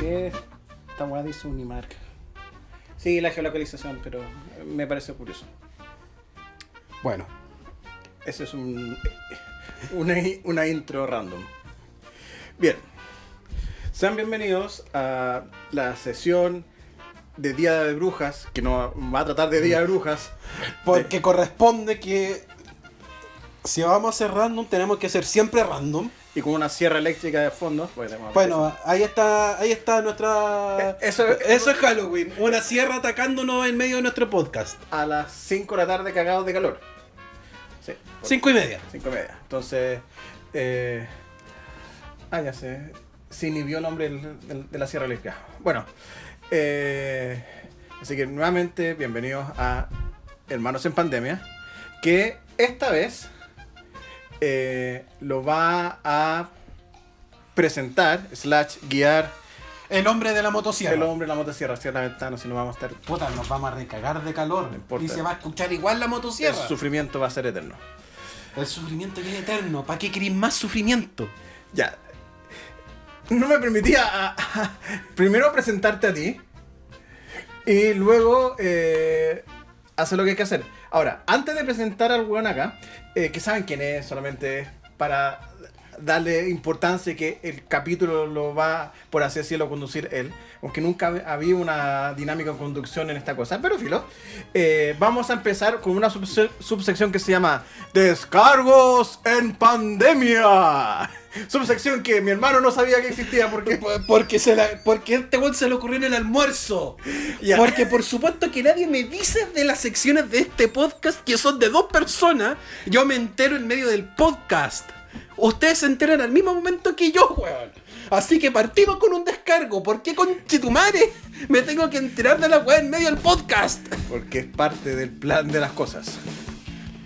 qué esta weá dice Unimark? Sí, la geolocalización, pero me parece curioso. Bueno, Eso es una intro random. Bien, sean bienvenidos a la sesión de Día de Brujas, que no va a tratar de Día de Brujas. porque corresponde que si vamos a hacer random, tenemos que hacer siempre random. Y con una sierra eléctrica de fondo. Bueno, ahí está nuestra... Eso es Halloween, una sierra atacándonos en medio de nuestro podcast. a las 5 de la tarde cagados de calor. Sí. 5:30. 5:30. Entonces, ya sé. Se inhibió el nombre de la sierra eléctrica. Bueno, así que nuevamente bienvenidos a Hermanos en Pandemia, que esta vez lo va a presentar / guiar El hombre de la motosierra. el hombre en la motosierra. Cierra la ventana, si no vamos a estar... Puta, nos vamos a recagar de calor. No importa. Y se va a escuchar igual la El motosierra. sufrimiento va a ser eterno. El sufrimiento que es eterno. ¿Para qué querés más sufrimiento? Ya. No me permitía primero presentarte a ti y luego hacer lo que hay que hacer. Ahora, antes de presentar al weón acá, que saben quién es, solamente para darle importancia que el capítulo lo va, por así decirlo, conducir él, aunque nunca había una dinámica de conducción en esta cosa, pero filo. Vamos a empezar con una subsección que se llama Descargos en Pandemia. Subsección que mi hermano no sabía que existía porque... Porque este weón se le ocurrió en el almuerzo. Ya. Porque por supuesto que nadie me dice de las secciones de este podcast que son de 2 personas. Yo me entero en medio del podcast. Ustedes se enteran al mismo momento que yo, weón. Así que partimos con un descargo. ¿Por qué, conchetumare, me tengo que enterar de la weá en medio del podcast? Porque es parte del plan de las cosas.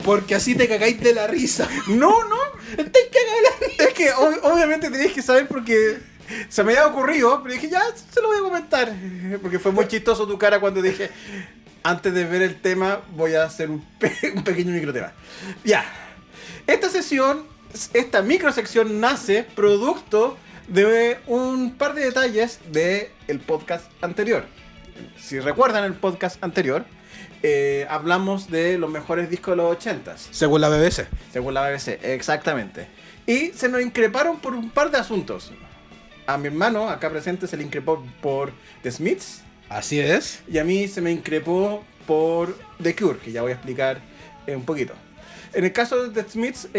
Porque así te cagáis de la risa. No, Estáis cagados de la risa. es que obviamente tenéis que saber porque se me había ocurrido, pero dije, ya, se lo voy a comentar. Porque fue muy chistoso tu cara cuando dije, antes de ver el tema, voy a hacer un pequeño microtema. Ya, esta microsección nace producto de un par de detalles del podcast anterior. Si recuerdan el podcast anterior, hablamos de los mejores discos de los 80s. Según la BBC. Según la BBC, exactamente. Y se nos increparon por un par de asuntos. A mi hermano, acá presente, se le increpó por The Smiths. Así es. Y a mí se me increpó por The Cure, que ya voy a explicar un poquito. En el caso de The Smiths,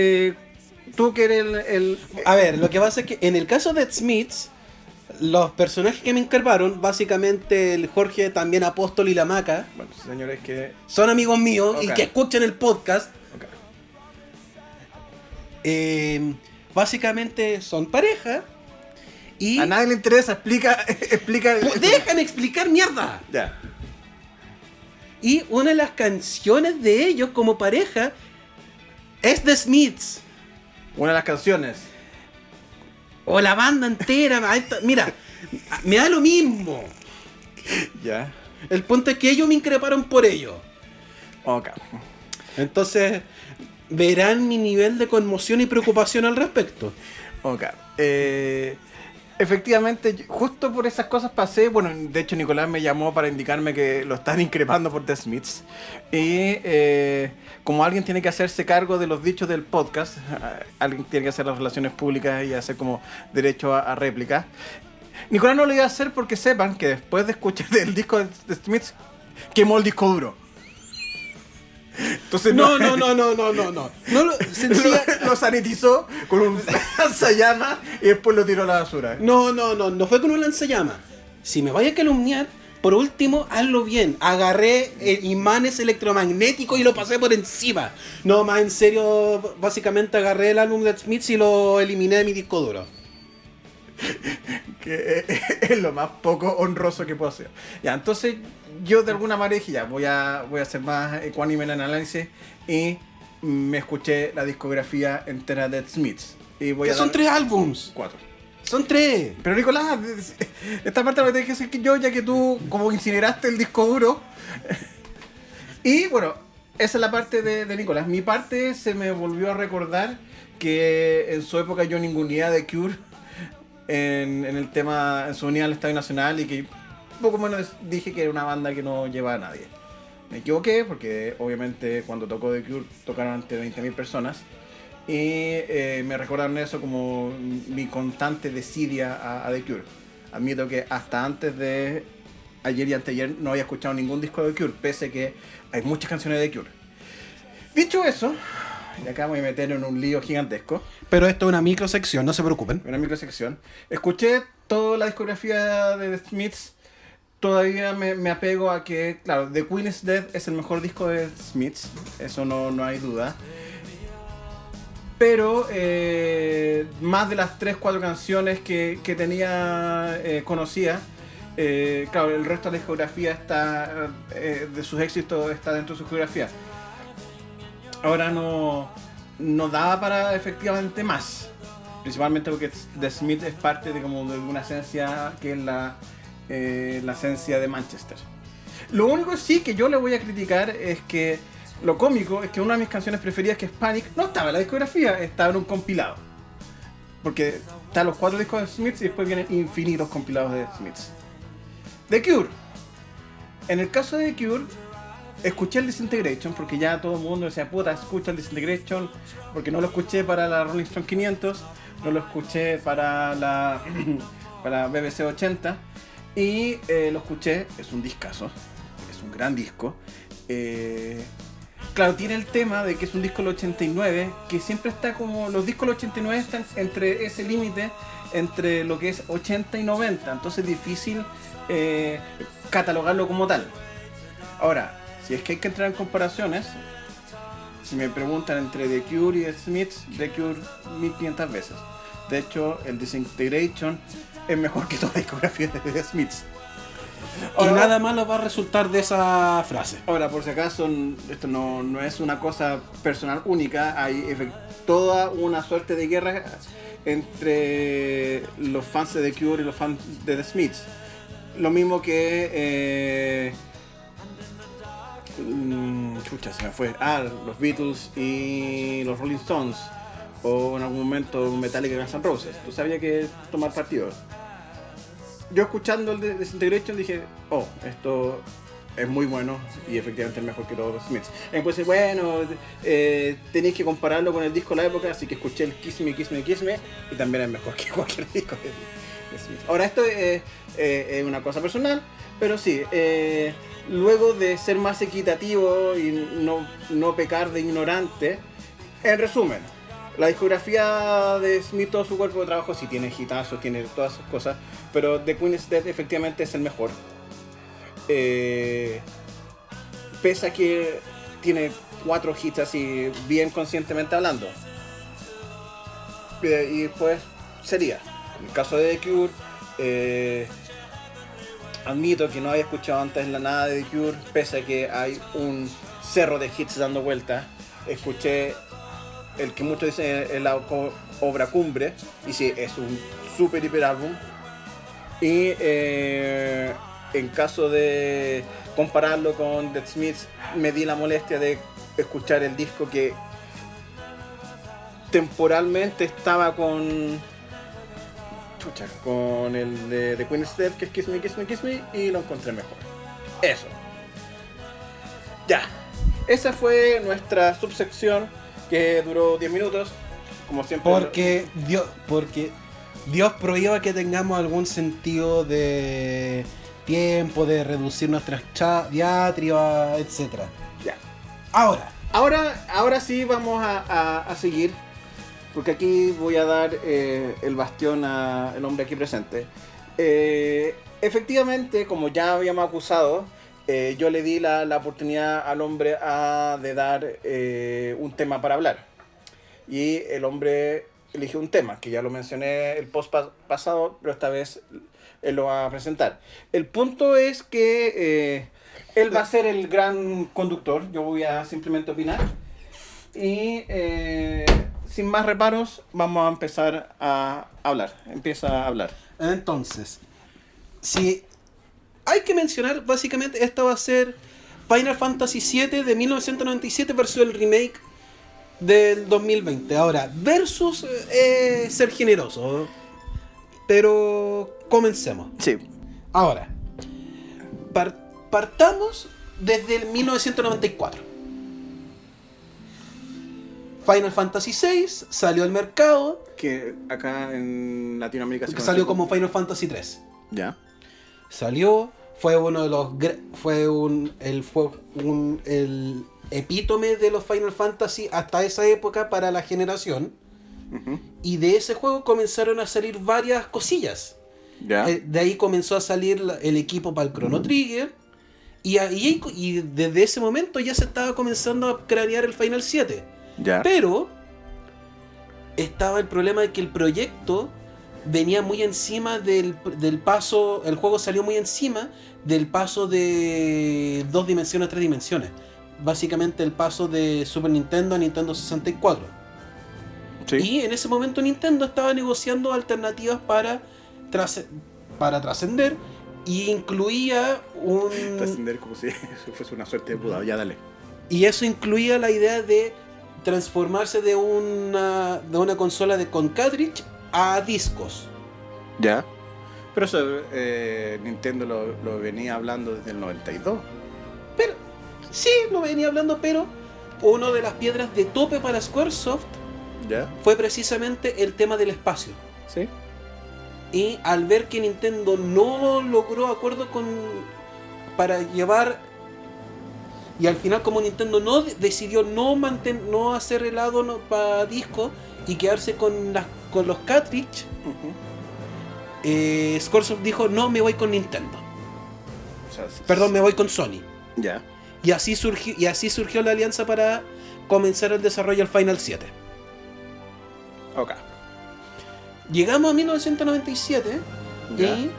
tú que eres A ver, lo que pasa es que en el caso de Smiths, los personajes que me increparon, básicamente el Jorge, también Apóstol y la Maca, Bueno, señores, que... son amigos míos y Ok. que escuchan el podcast. Okay. Básicamente son pareja y... A nadie le interesa, explica... ¡Déjame explicar, mierda! Ya. Y una de las canciones de ellos como pareja es The Smiths. Una de las canciones. O la banda entera. Mira, me da lo mismo. Ya. El punto es que ellos me increparon por ello. Ok. Entonces, verán mi nivel de conmoción y preocupación al respecto. Ok. Efectivamente, justo por esas cosas pasé. Bueno, de hecho Nicolás me llamó para indicarme que lo están increpando por The Smiths. Y como alguien tiene que hacerse cargo de los dichos del podcast, alguien tiene que hacer las relaciones públicas y hacer como derecho a réplica. Nicolás no lo iba a hacer porque sepan que después de escuchar el disco de The Smiths, quemó el disco duro. Entonces No. lo sanitizó con un lanzallamas y después lo tiró a la basura. No fue con un lanzallamas. Si me vaya a calumniar, por último, hazlo bien. Agarré imanes electromagnéticos y lo pasé por encima. No, más en serio, básicamente agarré el álbum de Smiths y lo eliminé de mi disco duro. Que es lo más poco honroso que puedo hacer. Ya, entonces yo de alguna manera dije, ya, voy a ser más ecuánime en el análisis y me escuché la discografía entera de Smiths. Y voy Que a son dar 3 álbums. 4. Son 3. Pero Nicolás, esta parte la tengo que decir que yo, ya que tú como incineraste el disco duro. Y bueno, esa es la parte de Nicolás. Mi parte se me volvió a recordar que en su época yo ninguneaba de Cure en el tema, en su unidad al Estadio Nacional, y que poco menos dije que era una banda que no llevaba a nadie. Me equivoqué porque obviamente cuando tocó The Cure tocaron ante 20.000 personas y me recordaron eso como mi constante desidia a The Cure. Admito que hasta antes de ayer y anteayer no había escuchado ningún disco de The Cure, pese a que hay muchas canciones de The Cure. Dicho eso, y acá me voy a meter en un lío gigantesco. Pero esto es una microsección, no se preocupen. Una microsección. Escuché toda la discografía de The Smiths. Todavía me apego a que, claro, The Queen is Dead es el mejor disco de The Smiths. Eso no hay duda. Pero más de las 3-4 canciones que tenía conocía, claro, el resto de la discografía está, de sus éxitos está dentro de su discografía. Ahora no daba para efectivamente más. Principalmente porque The Smith es parte de como de una esencia que es la esencia de Manchester. Lo único sí que yo le voy a criticar es que lo cómico es que una de mis canciones preferidas, que es Panic, no estaba en la discografía, estaba en un compilado. Porque están los 4 discos de Smiths y después vienen infinitos compilados de Smiths. The Cure. En el caso de The Cure, escuché el Disintegration porque ya todo el mundo decía, puta, escucha el Disintegration, porque no lo escuché para la Rolling Stone 500, no lo escuché para la para BBC 80 y lo escuché, es un discazo, es un gran disco. Claro, tiene el tema de que es un disco del 89, que siempre está como, los discos del 89 están entre ese límite entre lo que es 80 y 90, entonces es difícil catalogarlo como tal. Ahora, si es que hay que entrar en comparaciones, si me preguntan entre The Cure y The Smiths, The Cure 1500 veces. De hecho, el Disintegration es mejor que toda la discografía de The Smiths. Ahora, y nada malo va a resultar de esa frase. Ahora, por si acaso, esto no es una cosa personal única, hay toda una suerte de guerra entre los fans de The Cure y los fans de The Smiths. Lo mismo que... chucha, se me fue. Los Beatles y los Rolling Stones. O en algún momento Metallica y Guns N' Roses. Tú sabías que tomar partido. Yo escuchando el Disintegration dije, oh, esto es muy bueno y efectivamente es mejor que los Smiths. Entonces, bueno, tenéis que compararlo con el disco de la época, así que escuché el Kiss Me, Kiss Me, Kiss Me y también es mejor que cualquier disco de Smiths. Ahora, esto es una cosa personal, pero sí, luego de ser más equitativo y no pecar de ignorante, en resumen, la discografía de Smith, todo su cuerpo de trabajo, sí tiene hitazos, tiene todas esas cosas, pero The Queen is Dead efectivamente es el mejor. Pese a que tiene 4 hits así, bien conscientemente hablando. Y después sería, en el caso de The Cure, admito que no había escuchado antes nada de The Cure, pese a que hay un cerro de hits dando vueltas. Escuché el que muchos dicen es la obra cumbre, y sí, es un super hiper álbum. Y en caso de compararlo con The Smiths, me di la molestia de escuchar el disco que temporalmente estaba con el de The Queen is Dead, que es Kiss Me, Kiss Me, Kiss Me, y lo encontré mejor. Eso. Ya. Esa fue nuestra subsección que duró 10 minutos, como siempre. Porque Dios prohíba que tengamos algún sentido de tiempo, de reducir nuestras diatribas, etc. Ya. Ahora sí vamos a seguir, porque aquí voy a dar el bastión al hombre aquí presente. Efectivamente, como ya habíamos acusado, yo le di la oportunidad al hombre de dar un tema para hablar. Y el hombre eligió un tema, que ya lo mencioné el post pasado, pero esta vez él lo va a presentar. El punto es que él va a ser el gran conductor, yo voy a simplemente opinar. Y sin más reparos, vamos a empezar a hablar. Empieza a hablar. Entonces, si hay que mencionar, básicamente, esto va a ser Final Fantasy VII de 1997 versus el remake del 2020. Ahora, versus ser generoso. Pero comencemos. Sí. Ahora, partamos desde el 1994. Final Fantasy VI salió al mercado. Que acá en Latinoamérica se Salió como Final Fantasy III. Ya. Salió, fue uno de los el epítome de los Final Fantasy hasta esa época para la generación. Ujú. Y de ese juego comenzaron a salir varias cosillas. Ya. De ahí comenzó a salir el equipo para el Chrono Trigger. Y desde ese momento ya se estaba comenzando a cranear el Final 7. Ya. Pero estaba el problema de que el proyecto venía muy encima del paso. El juego salió muy encima del paso de 2 dimensiones a 3 dimensiones. Básicamente el paso de Super Nintendo a Nintendo 64. Sí. Y en ese momento Nintendo estaba negociando alternativas para trascender. Y incluía Trascender como si eso fuese una suerte de Buda. Ya, dale. Y eso incluía la idea de transformarse de una consola con cartridge a discos. Ya. Pero eso Nintendo lo venía hablando desde el 92. Pero, sí, lo venía hablando, pero una de las piedras de tope para Squaresoft Ya. fue precisamente el tema del espacio. Sí. Y al ver que Nintendo no logró acuerdo para llevar. Y al final, como Nintendo decidió no hacer helado para disco y quedarse con los cartridge, Ujú. Squaresoft dijo: no, me voy con Nintendo. O sea, Perdón, me voy con Sony. Ya. Y así surgió la alianza para comenzar el desarrollo del Final 7. Ok. Llegamos a 1997 Ya. y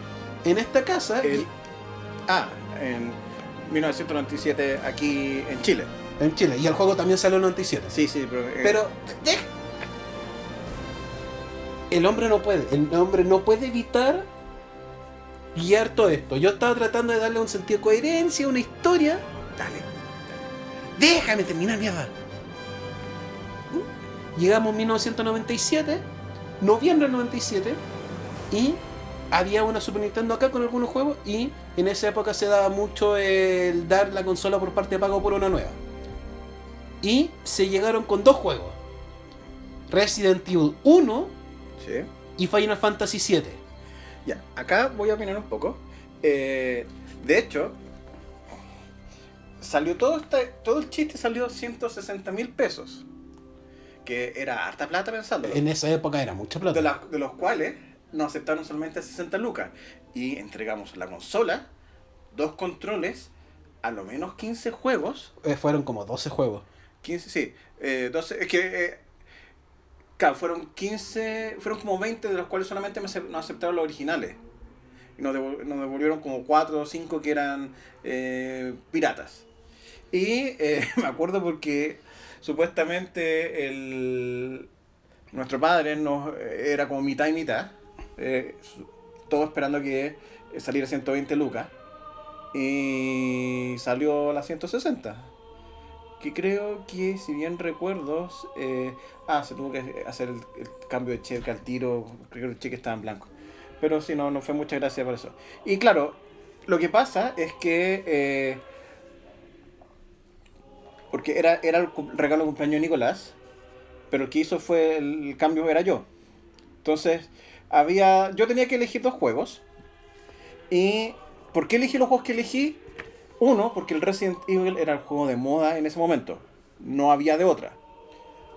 en esta casa, En 1997 aquí en Chile. en Chile, y el juego también salió en 97. Sí, sí, pero... Pero el hombre no puede evitar guiar todo esto. Yo estaba tratando de darle un sentido de coherencia, una historia. Dale. Déjame terminar, mierda. Llegamos a 1997, noviembre del 97, y había una Super Nintendo acá con algunos juegos, y en esa época se daba mucho el dar la consola por parte de pago por una nueva. Y se llegaron con 2 juegos: Resident Evil 1 Sí. y Final Fantasy 7. Ya, acá voy a opinar un poco. De hecho, salió todo el chiste salió 160.000 pesos. Que era harta plata pensándolo. En esa época era mucha plata. De los cuales nos aceptaron solamente 60 lucas. Y entregamos la consola, 2 controles, a lo menos 15 juegos. Fueron como 12 juegos. 15, sí. 12, es que... claro, fueron como 20, de los cuales solamente nos aceptaron los originales. Y nos devolvieron como 4 o 5 que eran piratas. Y me acuerdo porque supuestamente nuestro padre era como mitad y mitad. Todo esperando que saliera 120 lucas. Y salió a las 160. Que creo que, si bien recuerdo, se tuvo que hacer el cambio de cheque al tiro. Creo que el cheque estaba en blanco. Pero sí, no fue mucha gracia por eso. Y claro, lo que pasa es que porque era el regalo de cumpleaños de Nicolás, pero el que hizo fue el cambio era yo. Entonces, yo tenía que elegir 2 juegos. ¿Y por qué elegí los juegos que elegí? Uno, porque el Resident Evil era el juego de moda en ese momento. No había de otra.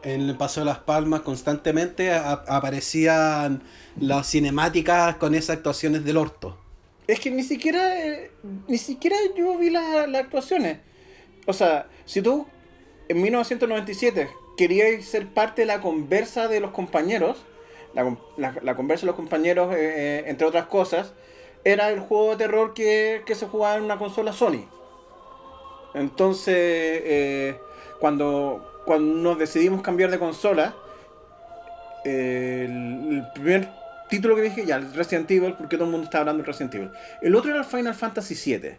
En el Paso de las Palmas constantemente aparecían las cinemáticas con esas actuaciones del orto. Es que ni siquiera yo vi las actuaciones. O sea, si tú en 1997 querías ser parte de la conversa de los compañeros, la conversa de los compañeros, entre otras cosas, era el juego de terror que se jugaba en una consola Sony. Entonces, cuando nos decidimos cambiar de consola, el primer título que dije, ya, el Resident Evil, porque todo el mundo estaba hablando del Resident Evil. El otro era el Final Fantasy VII.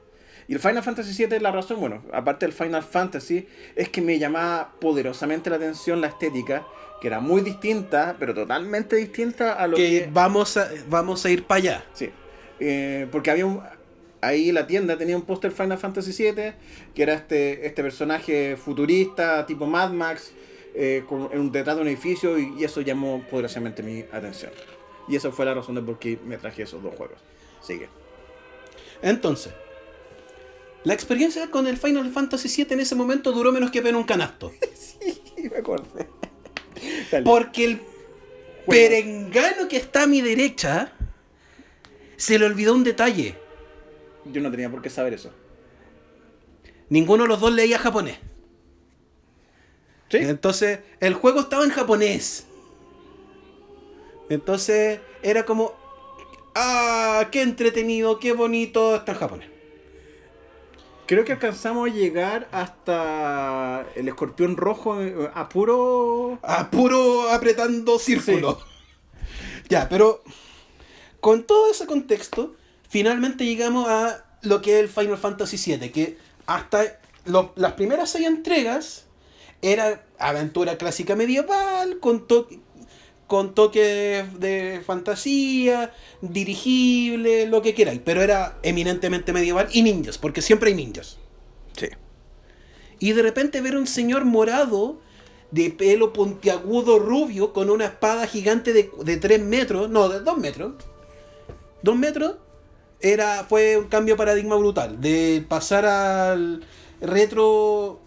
Y el Final Fantasy VII, la razón, bueno, aparte del Final Fantasy, es que me llamaba poderosamente la atención la estética, que era muy distinta, pero totalmente distinta a lo que... Vamos a ir para allá. Sí, porque ahí la tienda tenía un póster Final Fantasy VII, que era este personaje futurista, tipo Mad Max, detrás de un edificio, y eso llamó poderosamente mi atención. Y esa fue la razón de por qué me traje esos dos juegos. Sigue. Entonces, la experiencia con el Final Fantasy VII en ese momento duró menos que ver un canasto. Sí, me acordé. Dale. Porque el perengano que está a mi derecha se le olvidó un detalle. Yo no tenía por qué saber eso. Ninguno de los dos leía japonés. ¿Sí? Entonces, el juego estaba en japonés. Entonces, era como... ¡Ah! ¡Qué entretenido! ¡Qué bonito! Está en japonés. Creo que alcanzamos a llegar hasta el escorpión rojo a puro apretando círculo. Sí. Ya, pero... Con todo ese contexto, finalmente llegamos a lo que es el Final Fantasy VII, que hasta las primeras 6 entregas era aventura clásica medieval, con toques de fantasía, dirigible, lo que queráis, pero era eminentemente medieval y ninjas, porque siempre hay ninjas. Sí. Y de repente ver a un señor morado, de pelo puntiagudo rubio, con una espada gigante de 3 metros, no, de 2 metros. 2 metros fue un cambio de paradigma brutal. De pasar al retro,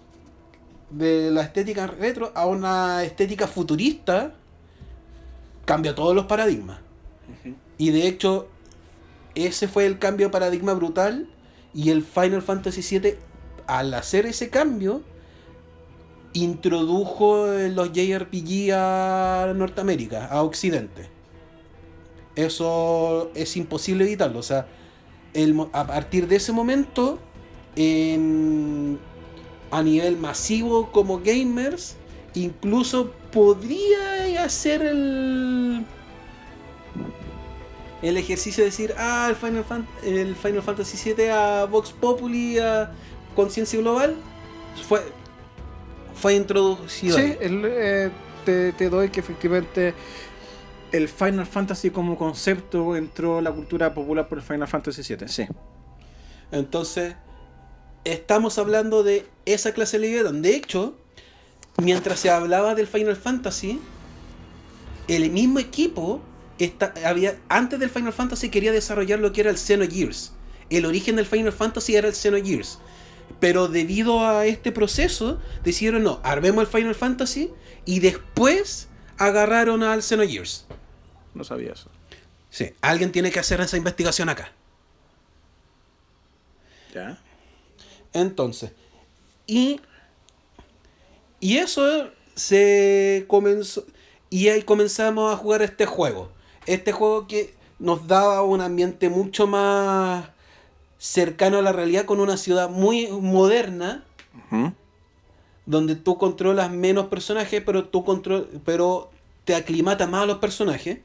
de la estética retro a una estética futurista, cambia todos los paradigmas. Uh-huh. Y de hecho, ese fue el cambio de paradigma brutal. Y el Final Fantasy VII, al hacer ese cambio, introdujo los JRPG a Norteamérica, a Occidente. Eso es imposible evitarlo. O sea, a partir de ese momento, a nivel masivo como gamers, incluso podría hacer el ejercicio de decir, el Final Fantasy VII a Vox Populi, a conciencia global, fue introducido. Sí, te doy que efectivamente el Final Fantasy como concepto entró a la cultura popular por el Final Fantasy VII, sí. Entonces, estamos hablando de esa clase de libertad. De hecho, mientras se hablaba del Final Fantasy, el mismo equipo antes del Final Fantasy quería desarrollar lo que era el Xenogears. El origen del Final Fantasy era el Xenogears. Pero debido a este proceso, decidieron no, armemos el Final Fantasy y después agarraron al Xenogears. No sabía eso. Sí, alguien tiene que hacer esa investigación acá. ¿Ya? Entonces, y eso se comenzó, y ahí comenzamos a jugar este juego. Este juego que nos daba un ambiente mucho más cercano a la realidad, con una ciudad muy moderna, uh-huh, donde tú controlas menos personajes, pero te aclimatas más a los personajes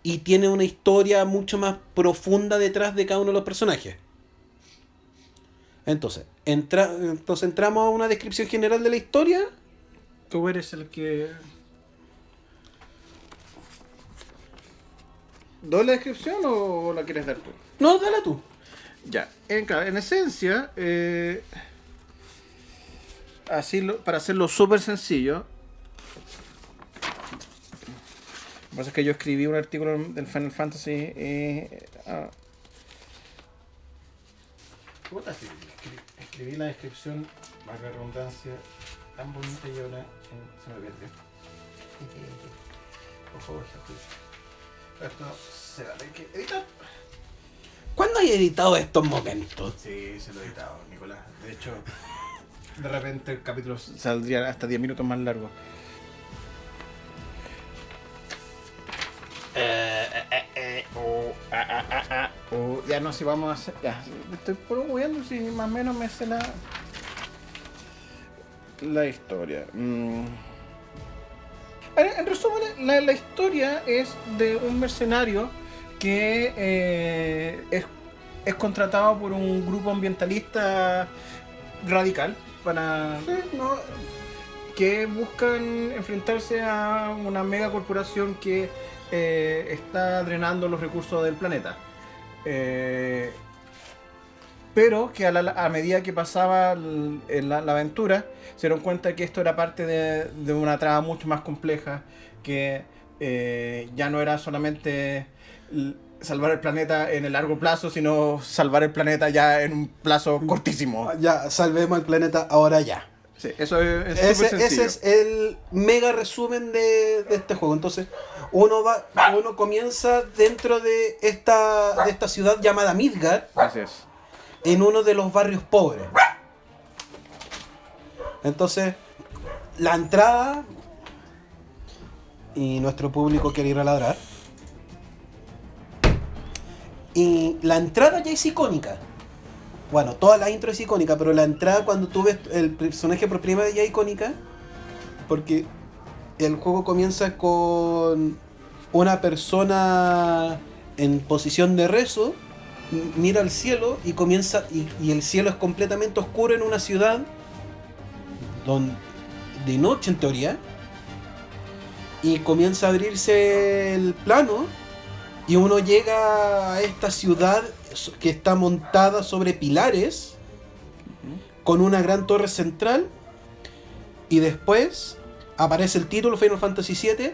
y tiene una historia mucho más profunda detrás de cada uno de los personajes. Entonces entramos a una descripción general de la historia. Tú eres el que... ¿Doy la descripción o la quieres dar tú? No, dala tú. Ya, en esencia, para hacerlo súper sencillo, lo que pasa es que yo escribí un artículo del Final Fantasy. Escribí la descripción, valga la redundancia, tan bonita y ahora se me perdió. Por favor, esto se va a tener que editar. ¿Cuándo hay editado estos momentos? Sí, se lo he editado, Nicolás. De hecho, de repente el capítulo saldría hasta 10 minutos más largo. Ya no, si vamos a hacer... Ya, estoy probando si más o menos me hace la historia. En resumen, la historia es de un mercenario que es contratado por un grupo ambientalista radical para que buscan enfrentarse a una mega corporación que está drenando los recursos del planeta. Pero que a medida que pasaba la aventura, se dieron cuenta que esto era parte de una trama mucho más compleja, que ya no era solamente salvar el planeta en el largo plazo, sino salvar el planeta ya en un plazo cortísimo. Ya, salvemos el planeta ahora ya. Sí, eso es súper sencillo. Ese es el mega resumen de este juego. Entonces, uno comienza dentro de esta ciudad llamada Midgard. Así es. En uno de los barrios pobres. Entonces, la entrada, y nuestro público quiere ir a ladrar, y la entrada ya es icónica. Bueno, toda la intro es icónica, pero la entrada, cuando tú ves el personaje por primera vez, ya es icónica, porque el juego comienza con una persona en posición de rezo, mira al cielo y comienza, y el cielo es completamente oscuro en una ciudad de noche en teoría, y comienza a abrirse el plano y uno llega a esta ciudad que está montada sobre pilares con una gran torre central, y después aparece el título Final Fantasy VII,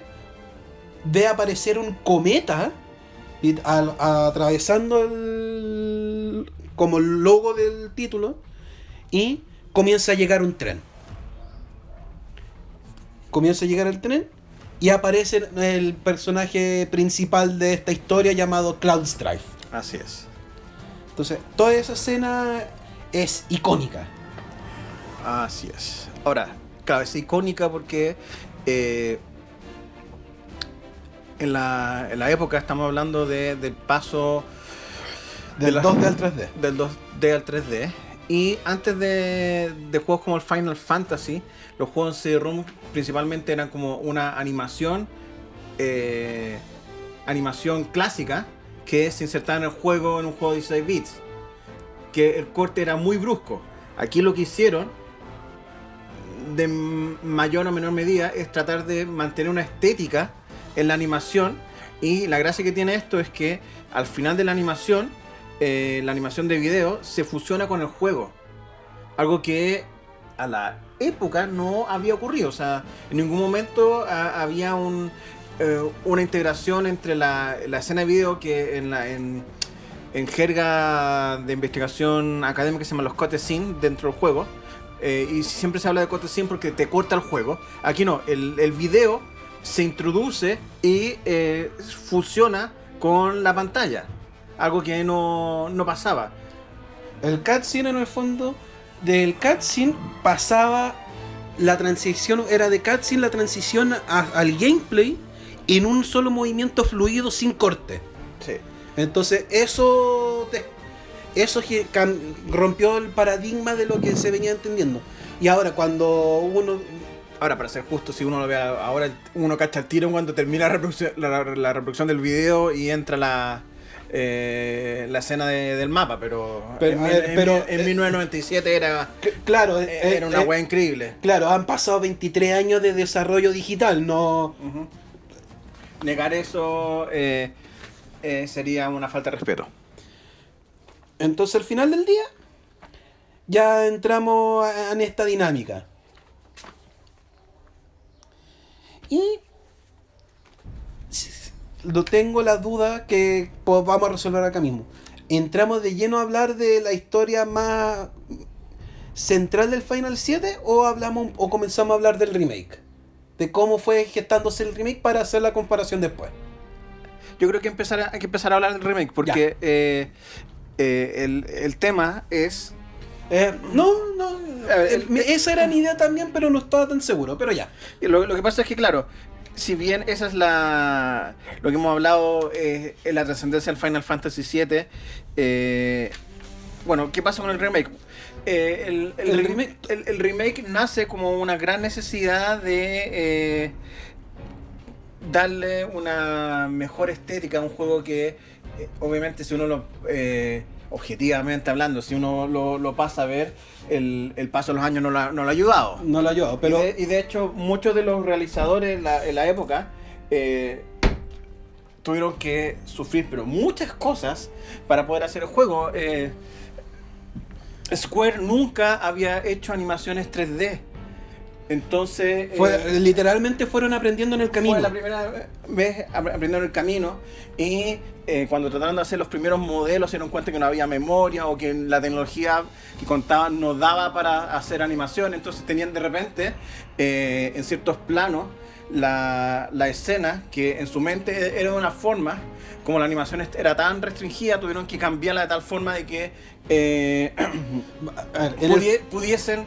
ve aparecer un cometa y atravesando como el logo del título, y comienza a llegar un tren. Comienza a llegar el tren y aparece el personaje principal de esta historia llamado Cloud Strife. Así es. Entonces, toda esa escena es icónica. Así es. Ahora, claro, es icónica porque en la época estamos hablando del paso Del 2D al 3D. Del 2D al 3D. Y antes de juegos como el Final Fantasy, los juegos en CD-ROM principalmente eran como una animación clásica que se insertaba en un juego de 16 bits, que el corte era muy brusco. Aquí lo que hicieron, de mayor o menor medida, es tratar de mantener una estética en la animación, y la gracia que tiene esto es que al final de la animación de video se fusiona con el juego, algo que a la época no había ocurrido. O sea, en ningún momento había una integración entre la escena de video, que en jerga de investigación académica se llama los cutscenes dentro del juego, y siempre se habla de cutscenes porque te corta el juego. Aquí no, el video se introduce y fusiona con la pantalla, algo que no pasaba. El cutscene, en el fondo, del cutscene pasaba la transición, era de cutscene la transición al gameplay en un solo movimiento fluido sin corte. Sí. Entonces eso rompió el paradigma de lo que se venía entendiendo. Y ahora cuando uno... Ahora, para ser justo, si uno lo ve ahora, uno cacha el tiro cuando termina la reproducción del video y entra la escena del mapa, pero en 1997 era una wea increíble. Claro, han pasado 23 años de desarrollo digital, no... Uh-huh. Negar eso sería una falta de respeto. Entonces, al final del día, ya entramos en esta dinámica. Y tengo la duda que vamos a resolver acá mismo. ¿Entramos de lleno a hablar de la historia más central del Final 7 o comenzamos a hablar del remake? De cómo fue gestándose el remake para hacer la comparación después. Yo creo que hay que empezar a hablar del remake porque el tema es... esa era mi idea también, pero no estaba tan seguro, pero ya. Lo que pasa es que, claro, si bien esa es lo que hemos hablado en la trascendencia del Final Fantasy VII, bueno, ¿qué pasa con el remake? El remake nace como una gran necesidad de darle una mejor estética a un juego que, obviamente, si uno objetivamente hablando, si uno lo pasa a ver, el paso de los años no lo ha ayudado. No lo ha ayudado, pero... Y de hecho, muchos de los realizadores en la época tuvieron que sufrir, pero muchas cosas para poder hacer el juego. Square nunca había hecho animaciones 3D. Entonces... literalmente fueron aprendiendo en el camino. Fue la primera vez aprendiendo en el camino. Y cuando trataron de hacer los primeros modelos, se dieron cuenta que no había memoria o que la tecnología que contaban no daba para hacer animación. Entonces tenían de repente, en ciertos planos, la escena que en su mente era de una forma. Como la animación era tan restringida, tuvieron que cambiarla de tal forma de que pudiesen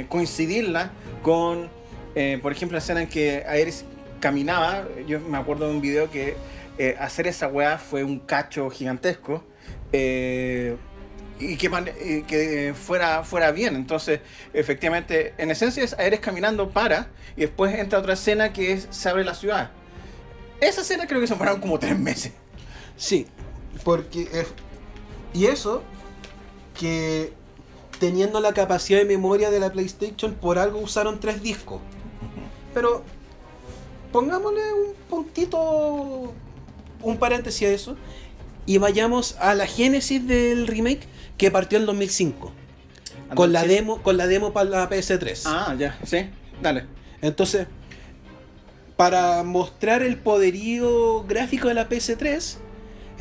coincidirla con, por ejemplo, la escena en que Aerith caminaba. Yo me acuerdo de un video que hacer esa weá fue un cacho gigantesco y que fuera bien. Entonces, efectivamente, en esencia es Aerith caminando y después entra otra escena que se abre la ciudad. Esa escena creo que se demoraron como 3 meses. Sí, porque... y eso, que teniendo la capacidad de memoria de la PlayStation, por algo usaron 3 discos. Pero pongámosle un puntito, un paréntesis a eso, y vayamos a la génesis del remake que partió en 2005. Con la demo para la PS3. Ah, ya, sí, dale. Entonces, para mostrar el poderío gráfico de la PS3,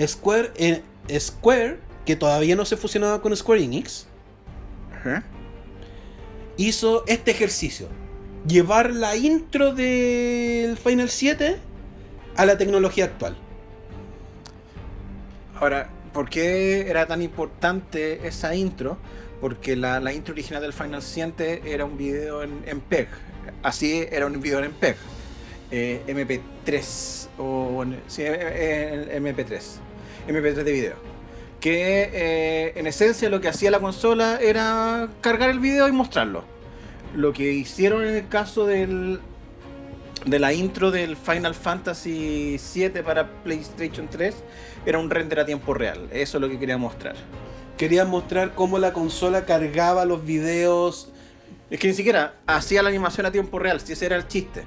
Square, que todavía no se fusionaba con Square Enix, hizo este ejercicio: llevar la intro del Final 7 a la tecnología actual. Ahora, ¿por qué era tan importante esa intro? Porque la intro original del Final 7 era un video en PEG. Así era un video en PEG. MP3 MP3 de video, que en esencia lo que hacía la consola era cargar el video y mostrarlo. Lo que hicieron en el caso de la intro del Final Fantasy VII para PlayStation 3 era un render a tiempo real. Eso es lo que quería mostrar. Quería mostrar cómo la consola cargaba los videos. Es que ni siquiera hacía la animación a tiempo real, si ese era el chiste.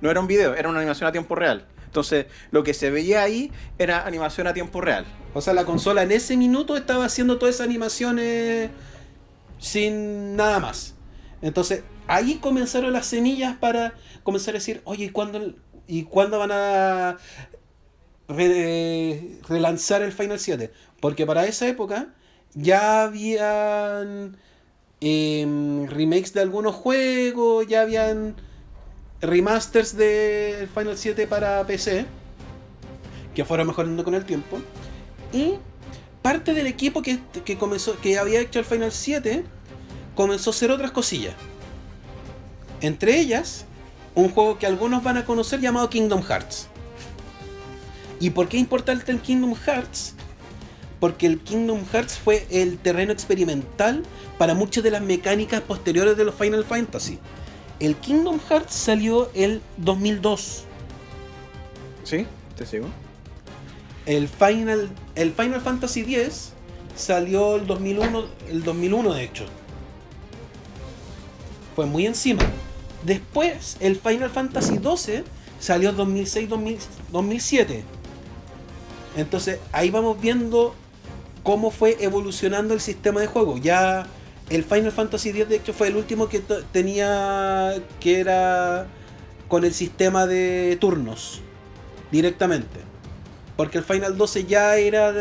No era un video, era una animación a tiempo real. Entonces, lo que se veía ahí era animación a tiempo real. O sea, la consola en ese minuto estaba haciendo todas esas animaciones sin nada más. Entonces, ahí comenzaron las semillas para comenzar a decir, oye, ¿y cuándo van a relanzar el Final 7? Porque para esa época ya habían remakes de algunos juegos, ya habían remasters de Final 7 para PC, que fueron mejorando con el tiempo. Y parte del equipo que había hecho el Final 7 comenzó a hacer otras cosillas. Entre ellas, un juego que algunos van a conocer llamado Kingdom Hearts. ¿Y por qué es importante el Kingdom Hearts? Porque el Kingdom Hearts fue el terreno experimental para muchas de las mecánicas posteriores de los Final Fantasy. El Kingdom Hearts salió el 2002. ¿Sí? ¿Te sigo? El Final Fantasy X salió el 2001 de hecho. Fue muy encima. Después, el Final Fantasy XII salió 2006-2007. Entonces, ahí vamos viendo cómo fue evolucionando el sistema de juego. Ya el Final Fantasy X, de hecho, fue el último que que era con el sistema de turnos directamente. Porque el Final 12 ya era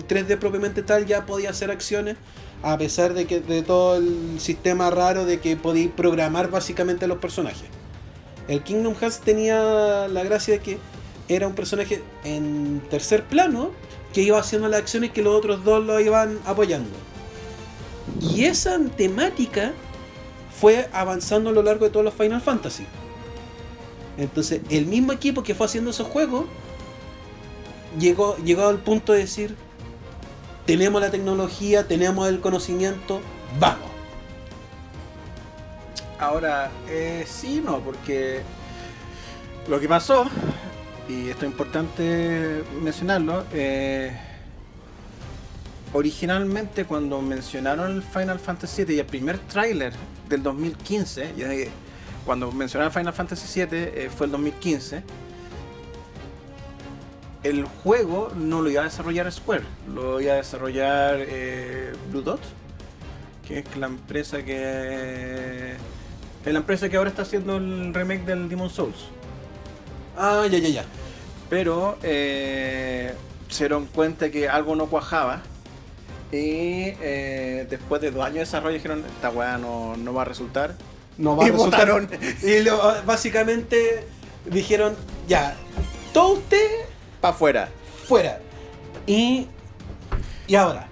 3D propiamente tal, ya podía hacer acciones, a pesar de todo el sistema raro de que podía programar básicamente a los personajes. El Kingdom Hearts tenía la gracia de que era un personaje en tercer plano que iba haciendo las acciones que los otros dos lo iban apoyando. Y esa temática fue avanzando a lo largo de todos los Final Fantasy. Entonces, el mismo equipo que fue haciendo esos juegos llegó al punto de decir: tenemos la tecnología, tenemos el conocimiento, vamos. Ahora, sí, no, porque lo que pasó, y esto es importante mencionarlo, originalmente cuando mencionaron el Final Fantasy VII y el primer tráiler del 2015, cuando mencionaron Final Fantasy VII fue el 2015, el juego no lo iba a desarrollar Square, lo iba a desarrollar Blue Dot, que es la empresa que ahora está haciendo el remake del Demon's Souls. Ah, ya. Pero se dieron cuenta que algo no cuajaba y después de 2 años de desarrollo dijeron, esta weá no va a resultar. No va Y a resultar. votaron. Y básicamente dijeron, ya, todo usted Pa' afuera. fuera. Y ahora,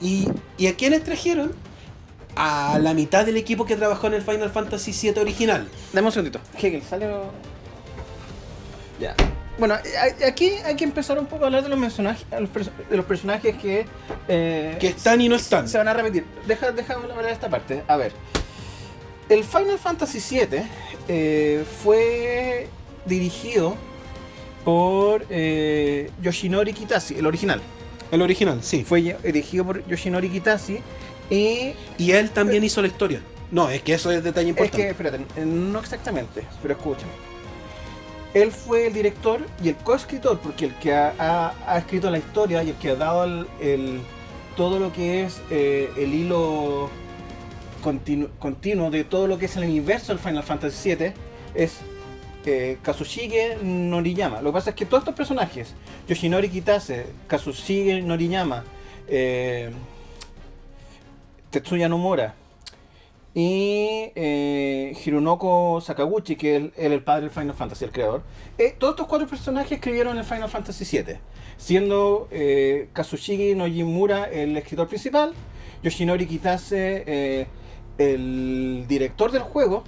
¿y a quiénes trajeron? A la mitad del equipo que trabajó en el Final Fantasy VII original. Dame un segundito. Hegel, sale. Ya. Bueno, aquí hay que empezar un poco a hablar de los personajes, de los personajes que están y no están. se van a repetir. Deja hablar de esta parte. A ver. El Final Fantasy VII fue dirigido por Yoshinori Kitase, el original. El original, sí. Fue dirigido por Yoshinori Kitase Y él también hizo la historia. No, es que eso es detalle es que, importante. espérate, no exactamente, pero escúchame. Él fue el director y el coescritor, porque el que ha escrito la historia y el que ha dado todo lo que es el hilo continuo de todo lo que es el universo del Final Fantasy VII es Kazushige Noriyama. Lo que pasa es que todos estos personajes, Yoshinori Kitase, Kazushige Noriyama, Tetsuya Nomura y Hirunoko Sakaguchi, que es el padre del Final Fantasy, el creador. Todos estos 4 personajes escribieron el Final Fantasy VII, siendo Kazushige Nojimura el escritor principal, Yoshinori Kitase el director del juego,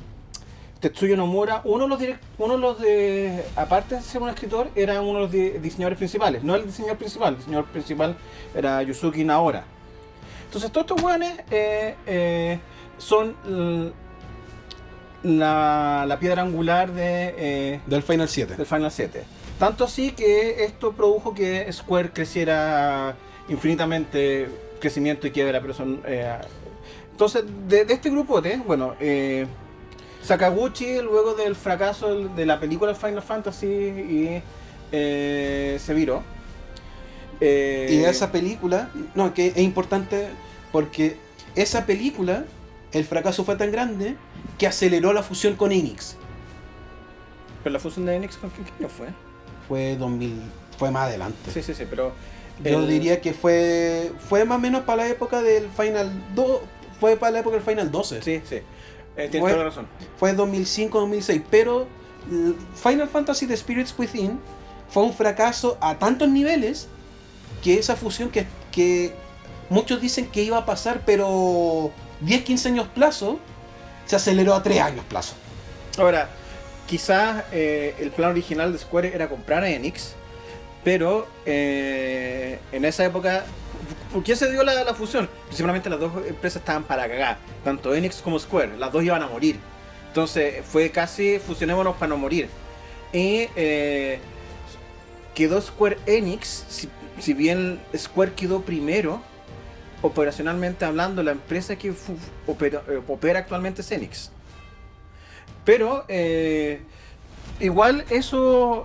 Tetsuya Nomura, aparte de ser un escritor, era uno de los diseñadores principales. No el diseñador principal era Yusuke Naora. Entonces todos estos weones son la piedra angular Del Final 7. del Final 7. Tanto así que esto produjo que Square creciera infinitamente, crecimiento y quiebra, pero son... entonces, de este grupote, bueno, Sakaguchi, luego del fracaso de la película Final Fantasy, se viró. Y esa película, no, que es importante porque esa película, el fracaso fue tan grande que aceleró la fusión con Enix. ¿Pero la fusión de Enix con qué año fue? Fue 2000, fue más adelante. Sí, pero... Yo diría que fue más o menos para la época del Final 2, fue para la época del Final 12. Sí. Tienes toda la razón. Fue 2005-2006, pero Final Fantasy The Spirits Within fue un fracaso a tantos niveles que esa fusión que muchos dicen que iba a pasar, pero 10-15 años plazo, se aceleró a 3 años plazo. Ahora, quizás el plan original de Square era comprar a Enix, pero en esa época, ¿por qué se dio la fusión? Principalmente las dos empresas estaban para cagar, tanto Enix como Square, las dos iban a morir. Entonces fue casi fusionémonos para no morir. Y quedó Square Enix, si bien Square quedó primero, operacionalmente hablando, la empresa que opera actualmente es Enix. Pero igual eso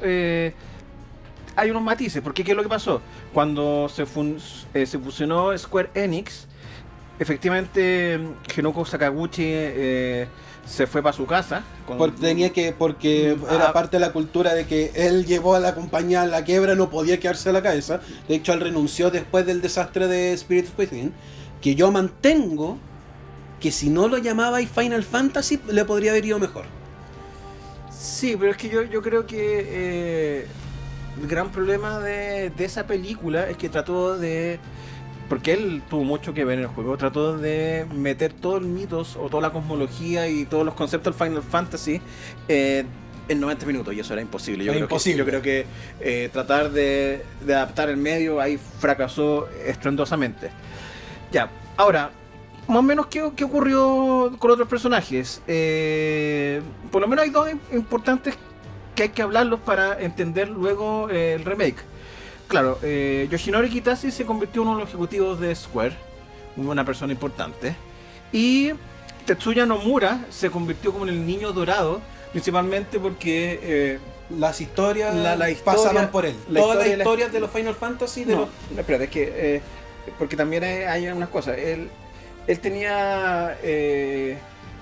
hay unos matices, porque ¿qué es lo que pasó? Cuando se fusionó Square Enix, efectivamente Hinoko Sakaguchi se fue para su casa. Porque era parte de la cultura de que él llevó a la compañía a la quiebra, no podía quedarse a la cabeza. De hecho, él renunció después del desastre de Spirits Within, que yo mantengo que si no lo llamaba Final Fantasy le podría haber ido mejor. Sí, pero es que yo creo que el gran problema de esa película es que trató de... Porque él tuvo mucho que ver en el juego, trató de meter todos los mitos o toda la cosmología y todos los conceptos del Final Fantasy en 90 minutos, y eso era imposible. Yo creo que tratar de adaptar el medio ahí fracasó estruendosamente. Ya, ahora, más o menos, ¿qué ocurrió con otros personajes? Por lo menos hay dos importantes que hay que hablarlos para entender luego el remake. Claro, Yoshinori Kitase se convirtió en uno de los ejecutivos de Square, una persona importante. Y Tetsuya Nomura se convirtió como en el niño dorado, principalmente porque las historias la historia, pasaban por él. Todas las historias la... de los Final Fantasy. No, espérate, es que porque también hay unas cosas. Él tenía en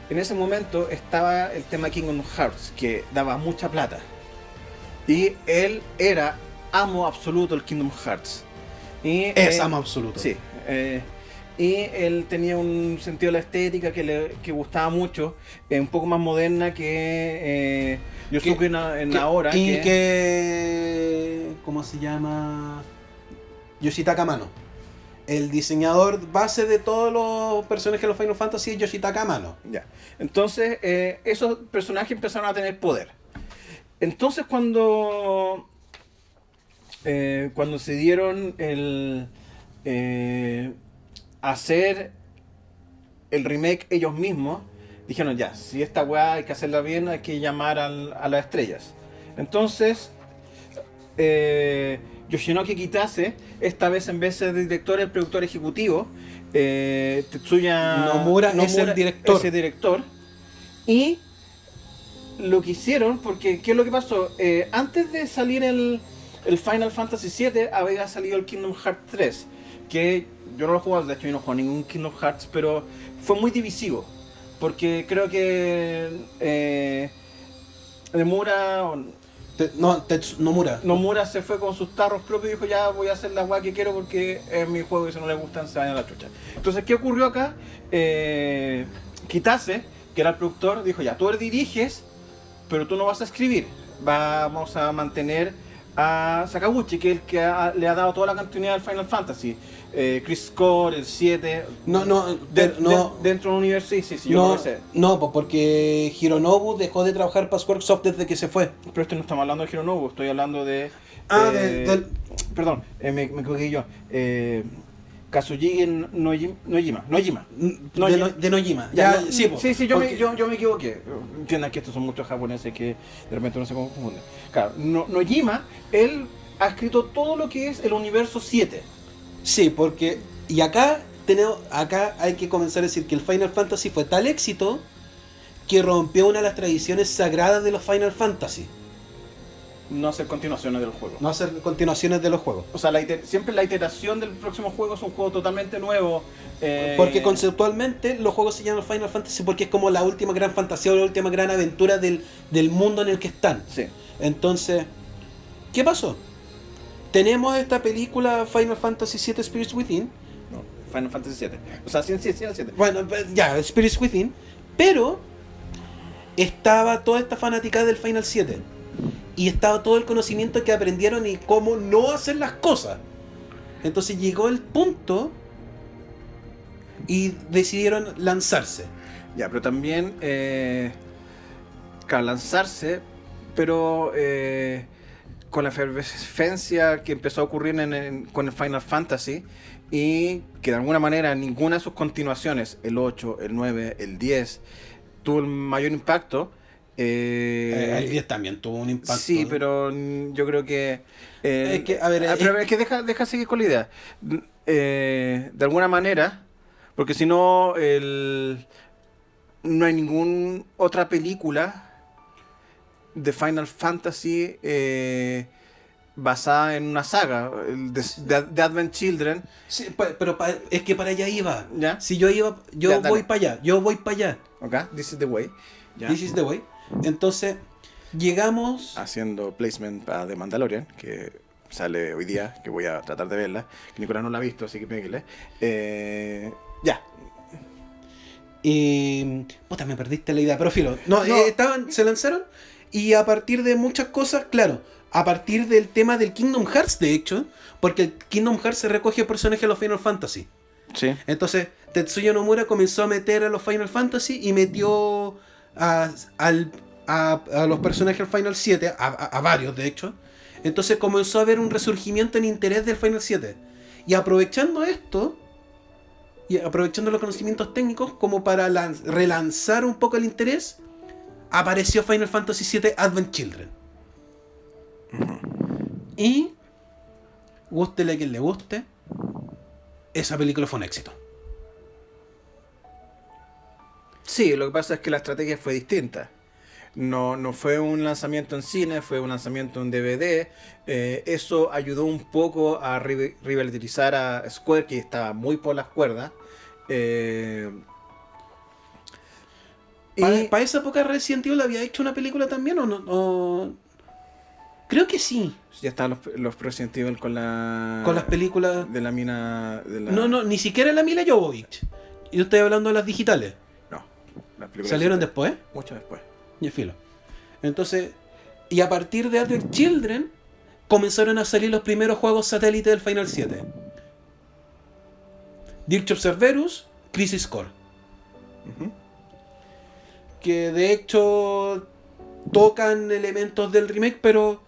ese momento estaba el tema Kingdom Hearts, que daba mucha plata, y él era amo absoluto del Kingdom Hearts. Y es amo absoluto. Sí. Y él tenía un sentido de la estética que gustaba mucho, un poco más moderna que Yosuke en ahora. Y que ¿cómo se llama? Yoshitaka Amano. El diseñador base de todos los personajes de los Final Fantasy es Yoshitaka Amano. Ya. Entonces, esos personajes empezaron a tener poder. Entonces, cuando se dieron el hacer el remake ellos mismos, dijeron ya, si esta weá hay que hacerla bien, hay que llamar a las estrellas. Entonces, Yoshinori Kitase, esta vez en vez de director, el productor ejecutivo, Tetsuya Nomura es el director. Es el director. Y lo que hicieron, porque ¿qué es lo que pasó? Antes de salir el Final Fantasy VII, había salido el Kingdom Hearts 3, que yo no lo jugué, de hecho yo no jugué ningún Kingdom Hearts, pero fue muy divisivo, porque creo que Nomura se fue con sus tarros propios y dijo ya voy a hacer la weá que quiero porque es mi juego y si no le gustan se vayan a la chucha. Entonces, ¿qué ocurrió acá? Kitase, que era el productor, dijo ya, tú diriges, pero tú no vas a escribir, vamos a mantener a Sakaguchi, que es el que le ha dado toda la continuidad del Final Fantasy. Chris Core, el 7. Dentro del universo, sí, yo lo sé. No, porque Hironobu dejó de trabajar para Squaresoft desde que se fue. Pero no estamos hablando de Hironobu, estoy hablando de. Perdón, me equivoqué yo. Kazuji Nojima. De Nojima. Ya, sí, yo me equivoqué. Entiendan que estos son muchos japoneses que de repente no se confunden. Claro, Nojima, él ha escrito todo lo que es el universo 7. Sí, porque... Y acá hay que comenzar a decir que el Final Fantasy fue tal éxito que rompió una de las tradiciones sagradas de los Final Fantasy. No hacer continuaciones del juego. No hacer continuaciones de los juegos. O sea, siempre la iteración del próximo juego es un juego totalmente nuevo. Porque conceptualmente los juegos se llaman Final Fantasy porque es como la última gran fantasía o la última gran aventura del mundo en el que están. Sí. Entonces, ¿qué pasó? Tenemos esta película Final Fantasy VII Spirits Within. No, Final Fantasy VII. O sea, sí, el 7. Bueno, ya, Spirits Within. Pero estaba toda esta fanática del Final 7. Y estaba todo el conocimiento que aprendieron y cómo no hacer las cosas. Entonces llegó el punto y decidieron lanzarse. Ya, pero también, claro, lanzarse, pero con la efervescencia que empezó a ocurrir con el Final Fantasy y que de alguna manera ninguna de sus continuaciones, el 8, el 9, el 10, tuvo el mayor impacto. El 10 también tuvo un impacto. Sí, pero yo creo que... es que deja seguir con la idea. De alguna manera, porque si no, no hay ninguna otra película de Final Fantasy basada en una saga, de Advent Children. Sí, pero es que para allá iba. ¿Ya? Si yo voy para allá. Ok, this is the way. ¿Ya? This is the way. Entonces, llegamos... Haciendo placement para The Mandalorian, que sale hoy día, que voy a tratar de verla. Que Nicolás no la ha visto, así que pégale. Ya. Puta, me perdiste la idea, pero filo. Se lanzaron y a partir de muchas cosas, claro, a partir del tema del Kingdom Hearts, de hecho, porque el Kingdom Hearts se recoge el personaje de los Final Fantasy. Sí. Entonces, Tetsuya Nomura comenzó a meter a los Final Fantasy y metió a los personajes del Final 7, a varios de hecho. Entonces comenzó a haber un resurgimiento en interés del Final 7. Y aprovechando esto, y aprovechando los conocimientos técnicos como para relanzar un poco el interés, apareció Final Fantasy VII Advent Children. Y gústele a quien le guste, esa película fue un éxito. Sí, lo que pasa es que la estrategia fue distinta. No fue un lanzamiento en cine, fue un lanzamiento en DVD. Eso ayudó un poco a rivalizar a Square, que estaba muy por las cuerdas. ¿Para esa época Resident Evil había hecho una película también o no? Creo que sí. Ya estaban los Resident Evil con las películas de la mina... No, ni siquiera la Mila Jovovich. Yo estoy hablando de las digitales. No, las películas ¿Salieron después? Mucho después. Y filo. Entonces, y a partir de Advent Children comenzaron a salir los primeros juegos satélites del Final 7. Dirge of Cerberus, Crisis Core. Uh-huh. Que de hecho tocan elementos del remake, pero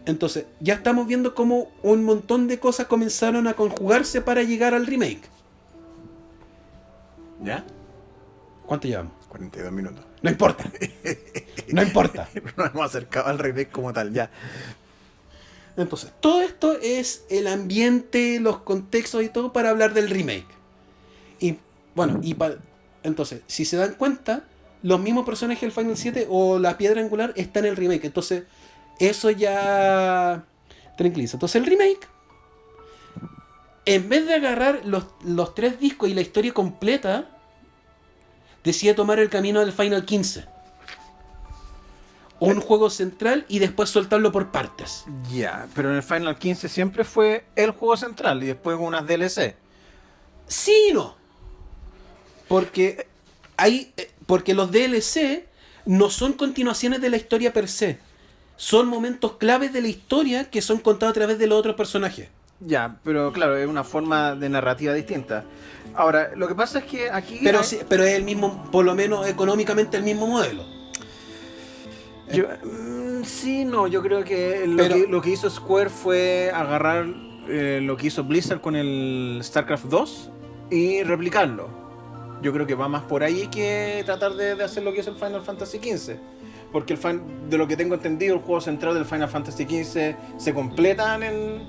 entonces ya estamos viendo cómo un montón de cosas comenzaron a conjugarse para llegar al remake. ¿Ya? ¿Cuánto llevamos? 42 minutos. No importa. No importa. Nos hemos acercado al remake como tal, ya. Entonces, todo esto es el ambiente, los contextos y todo para hablar del remake. Y bueno, entonces, si se dan cuenta, los mismos personajes del Final 7 o la piedra angular está en el remake. Entonces, eso ya tranquiliza. Entonces, el remake, en vez de agarrar los 3 discos y la historia completa, decide tomar el camino del Final 15. Un juego central y después soltarlo por partes. Ya, pero en el Final 15 siempre fue el juego central y después unas DLC. Sí y no. Porque los DLC no son continuaciones de la historia per se. Son momentos claves de la historia que son contados a través de los otros personajes. Ya, pero claro, es una forma de narrativa distinta. Ahora, lo que pasa es que aquí... Pero es el mismo, por lo menos económicamente, el mismo modelo. Yo creo que lo que hizo Square fue agarrar lo que hizo Blizzard con el StarCraft 2 y replicarlo. Yo creo que va más por ahí que tratar de hacer lo que hizo el Final Fantasy XV. Porque de lo que tengo entendido, el juego central del Final Fantasy XV se completa en el...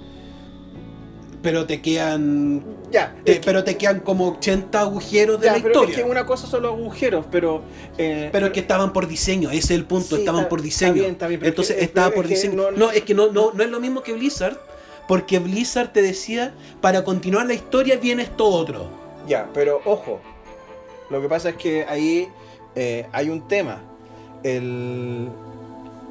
Pero te quedan... pero te quedan como 80 agujeros de la pero historia. Es que una cosa son los agujeros, pero... pero es que estaban por diseño, ese es el punto, sí, estaban por diseño. Está bien, entonces estaba por diseño. No, es que no es lo mismo que Blizzard, porque Blizzard te decía, para continuar la historia viene esto otro. Ya, pero ojo, lo que pasa es que ahí hay un tema.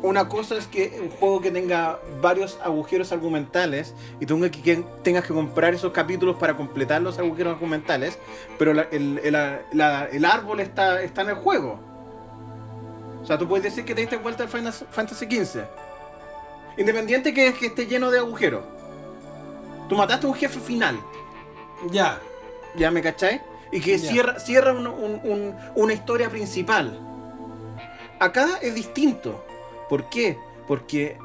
Una cosa es que un juego que tenga varios agujeros argumentales y tengas que comprar esos capítulos para completar los agujeros argumentales, pero el árbol está en el juego. O sea, tú puedes decir que te diste vuelta al Final Fantasy XV, independiente que esté lleno de agujeros. Tú mataste a un jefe final. ¿Ya me cachai? Y que cierra una historia principal. Acá es distinto. ¿Por qué? Porque...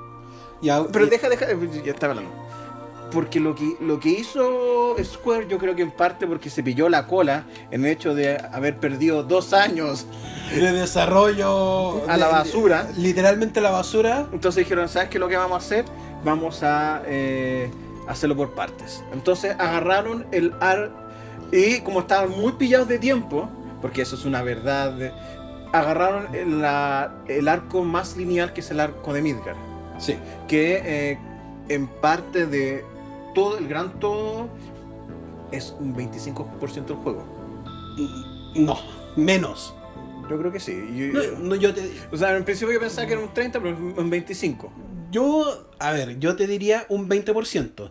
pero deja, ya estaba hablando. Porque lo que hizo Square, yo creo que en parte porque se pilló la cola en el hecho de haber perdido 2 años de desarrollo a la basura. Literalmente a la basura. Entonces dijeron, ¿sabes qué es lo que vamos a hacer? Vamos a hacerlo por partes. Entonces agarraron y como estaban muy pillados de tiempo, porque eso es una verdad... agarraron el arco más lineal, que es el arco de Midgar. Sí. Que en parte de todo, el gran todo, es un 25% del juego. No, menos. Yo creo que sí. O sea, en principio yo pensaba que era un 30, pero un 25. Yo te diría un 20%.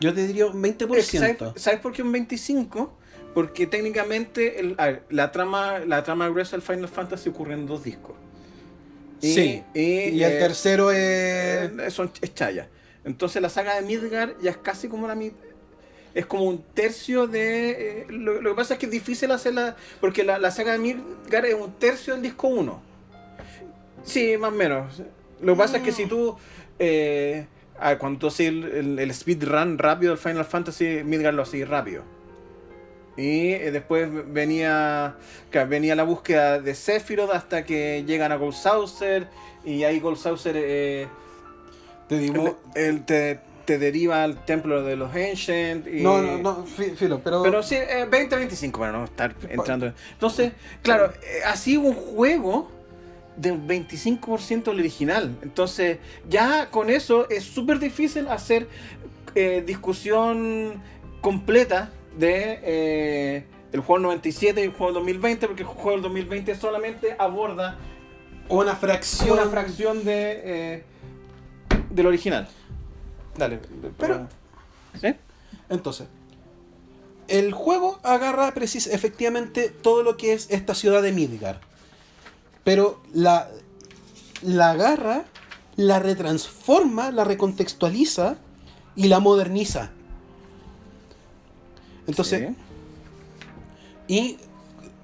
Yo te diría un 20%. ¿Sabes por qué un 25%? Porque técnicamente la trama gruesa del Final Fantasy ocurre en 2 discos. Y el tercero es chaya. Entonces la saga de Midgar ya es casi como es como un tercio de... lo que pasa es que es difícil hacerla, porque la saga de Midgar es un tercio del disco 1. Sí, más o menos. Lo que pasa es que si tú... cuando tú haces el speedrun rápido del Final Fantasy, Midgar lo haces rápido. Y después venía la búsqueda de Sephiroth hasta que llegan a Gold Saucer. Y ahí Gold Saucer te te deriva al templo de los Ancient. Y... No, filo, pero... Pero sí, 20-25 para no estar entrando. Entonces, claro, así un juego del 25% del original. Entonces, ya con eso es súper difícil hacer discusión completa de el juego del 97 y el juego del 2020, porque el juego del 2020 solamente aborda una fracción de del original. Dale. Pero ¿sí? Entonces, el juego agarra efectivamente todo lo que es esta ciudad de Midgar. Pero la agarra, la retransforma, la recontextualiza y la moderniza. Entonces, sí.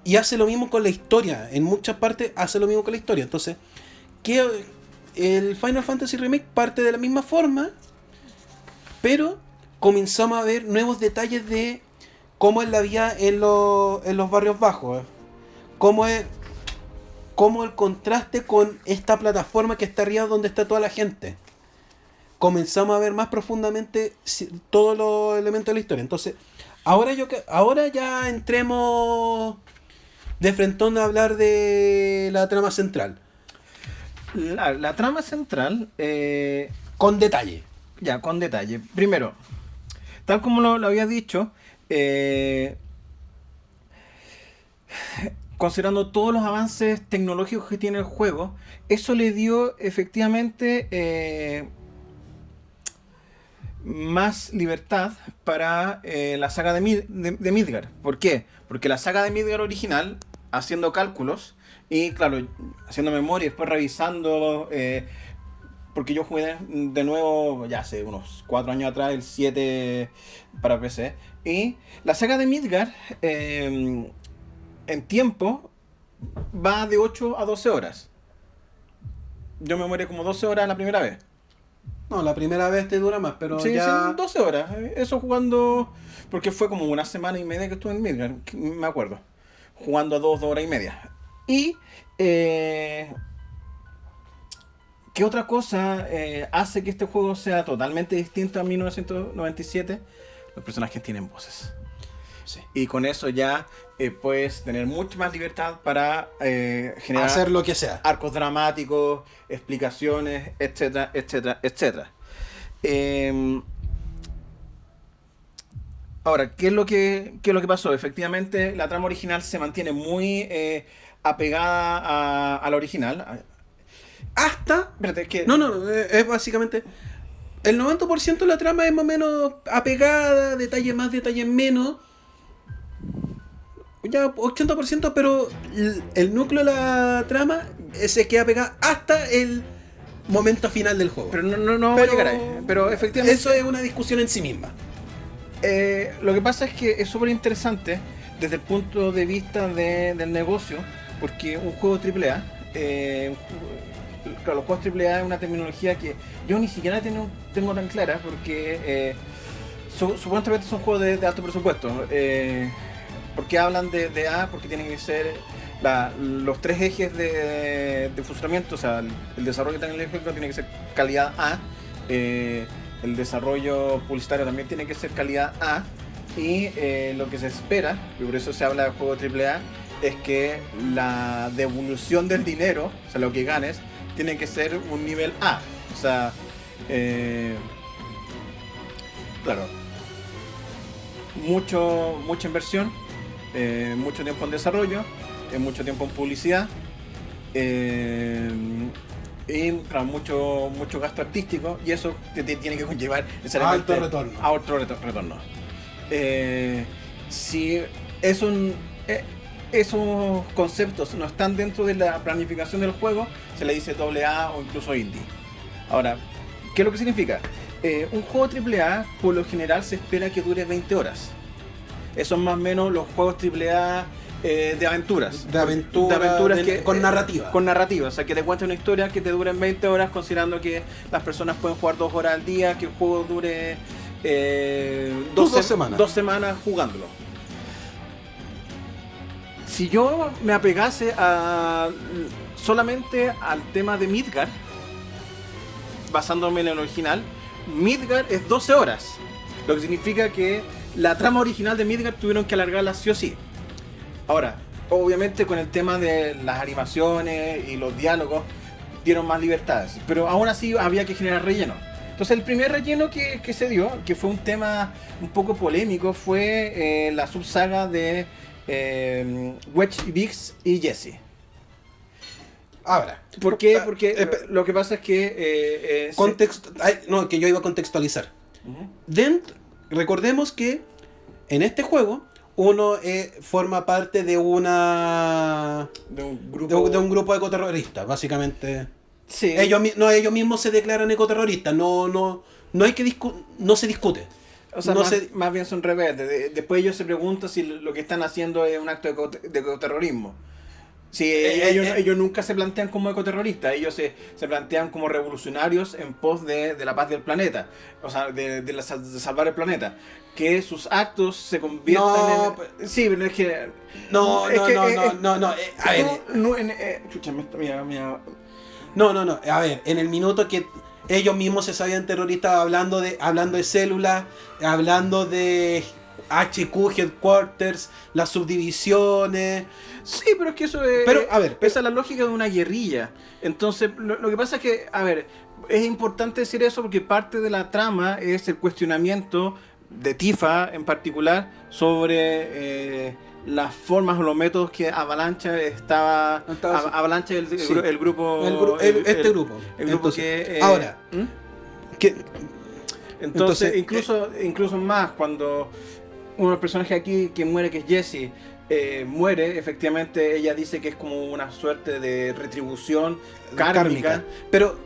y hace lo mismo con la historia. En muchas partes hace lo mismo con la historia. Entonces, que el Final Fantasy Remake parte de la misma forma, pero comenzamos a ver nuevos detalles de cómo es la vida en los barrios bajos. Cómo el contraste con esta plataforma que está arriba donde está toda la gente. Comenzamos a ver más profundamente todos los elementos de la historia. Entonces, ahora ya entremos de frentón a hablar de la trama central. La trama central... con detalle. Ya, con detalle. Primero, tal como lo había dicho, considerando todos los avances tecnológicos que tiene el juego, eso le dio efectivamente más libertad para la saga de Midgar. ¿Por qué? Porque la saga de Midgar original, haciendo cálculos y claro, haciendo memoria y después revisando, porque yo jugué de nuevo ya hace unos 4 años atrás el 7 para PC, y la saga de Midgar en tiempo va de 8 a 12 horas. Yo me muero como 12 horas la primera vez. No, la primera vez te dura más, pero sí, ya... Sí, 12 horas. Eso jugando... Porque fue como una semana y media que estuve en Midgar, me acuerdo. Jugando a 2 horas y media. Y... ¿qué otra cosa hace que este juego sea totalmente distinto a 1997? Los personajes tienen voces. Sí. Y con eso ya puedes tener mucha más libertad para generar... hacer lo que sea. Arcos dramáticos, explicaciones, etcétera, etcétera, etcétera. Ahora, ¿qué es lo que pasó? Efectivamente, la trama original se mantiene muy apegada a la original. Hasta... Espérate, que... No, es básicamente... El 90% de la trama es más o menos apegada, detalles más, detalles menos. Ya 80%, pero el núcleo de la trama se queda pegada hasta el momento final del juego. Pero no va a llegar ahí. Pero efectivamente... Eso es una discusión en sí misma. Lo que pasa es que es súper interesante desde el punto de vista del negocio, porque un juego AAA, claro, los juegos AAA es una terminología que yo ni siquiera tengo tan clara, porque supuestamente son juegos de alto presupuesto. ¿Por qué hablan de A? Porque tienen que ser los 3 ejes de funcionamiento, o sea, el desarrollo tecnológico tiene que ser calidad A, el desarrollo publicitario también tiene que ser calidad A, y lo que se espera, y por eso se habla de juego AAA, es que la devolución del dinero, o sea, lo que ganes, tiene que ser un nivel A. O sea, claro, mucha inversión, mucho tiempo en desarrollo, mucho tiempo en publicidad, y claro, mucho gasto artístico, y eso te tiene que conllevar necesariamente a otro retorno. Si esos conceptos no están dentro de la planificación del juego, se le dice AA o incluso indie. Ahora, ¿qué es lo que significa? Un juego AAA por lo general se espera que dure 20 horas. Esos son más o menos los juegos AAA de aventuras. De aventuras con narrativa. Con narrativa, o sea, que te cuenten una historia que te duren 20 horas, considerando que las personas pueden jugar 2 horas al día, que el juego dure 2 semanas jugándolo. Si yo me apegase solamente al tema de Midgar, basándome en el original, Midgar es 12 horas. Lo que significa que la trama original de Midgar tuvieron que alargarla sí o sí. Ahora, obviamente con el tema de las animaciones y los diálogos dieron más libertades, pero aún así había que generar relleno. Entonces el primer relleno que se dio, que fue un tema un poco polémico, fue la subsaga de Wedge, Biggs y Jesse. Ahora, ¿Por qué? Porque lo que pasa es que... que yo iba a contextualizar. Recordemos que en este juego uno forma parte de un grupo de ecoterroristas, básicamente. Sí. Ellos mismos se declaran ecoterroristas, no hay que no se discute. O sea, más bien son rebeldes. Después ellos se preguntan si lo que están haciendo es un acto de ecoterrorismo. Sí, ellos nunca se plantean como ecoterroristas, ellos se plantean como revolucionarios en pos de la paz del planeta, o sea, de salvar el planeta. Que sus actos se conviertan en... Sí, pero es que... A ver, en el minuto que ellos mismos se sabían terroristas hablando de células, hablando de HQ, Headquarters, las subdivisiones... Sí, pero es que eso es... Pero, a ver... Esa es la lógica de una guerrilla. Entonces, lo que pasa es que, a ver, es importante decir eso porque parte de la trama es el cuestionamiento de Tifa, en particular, sobre las formas o los métodos que Avalancha estaba... Avalancha es el grupo... Este grupo. El grupo que... ahora... Entonces, incluso más, cuando uno de los personajes aquí que muere, que es Jesse... muere, efectivamente ella dice que es como una suerte de retribución kármica. Pero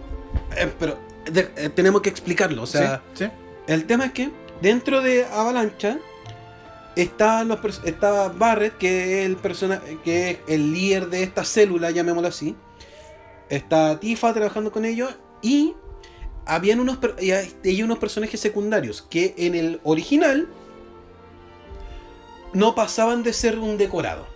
tenemos que explicarlo, o sea, ¿Sí? El tema es que dentro de Avalancha está Barret, que es que es el líder de esta célula, llamémoslo así. Está Tifa trabajando con ellos y habían unos personajes secundarios que en el original no pasaban de ser un decorado.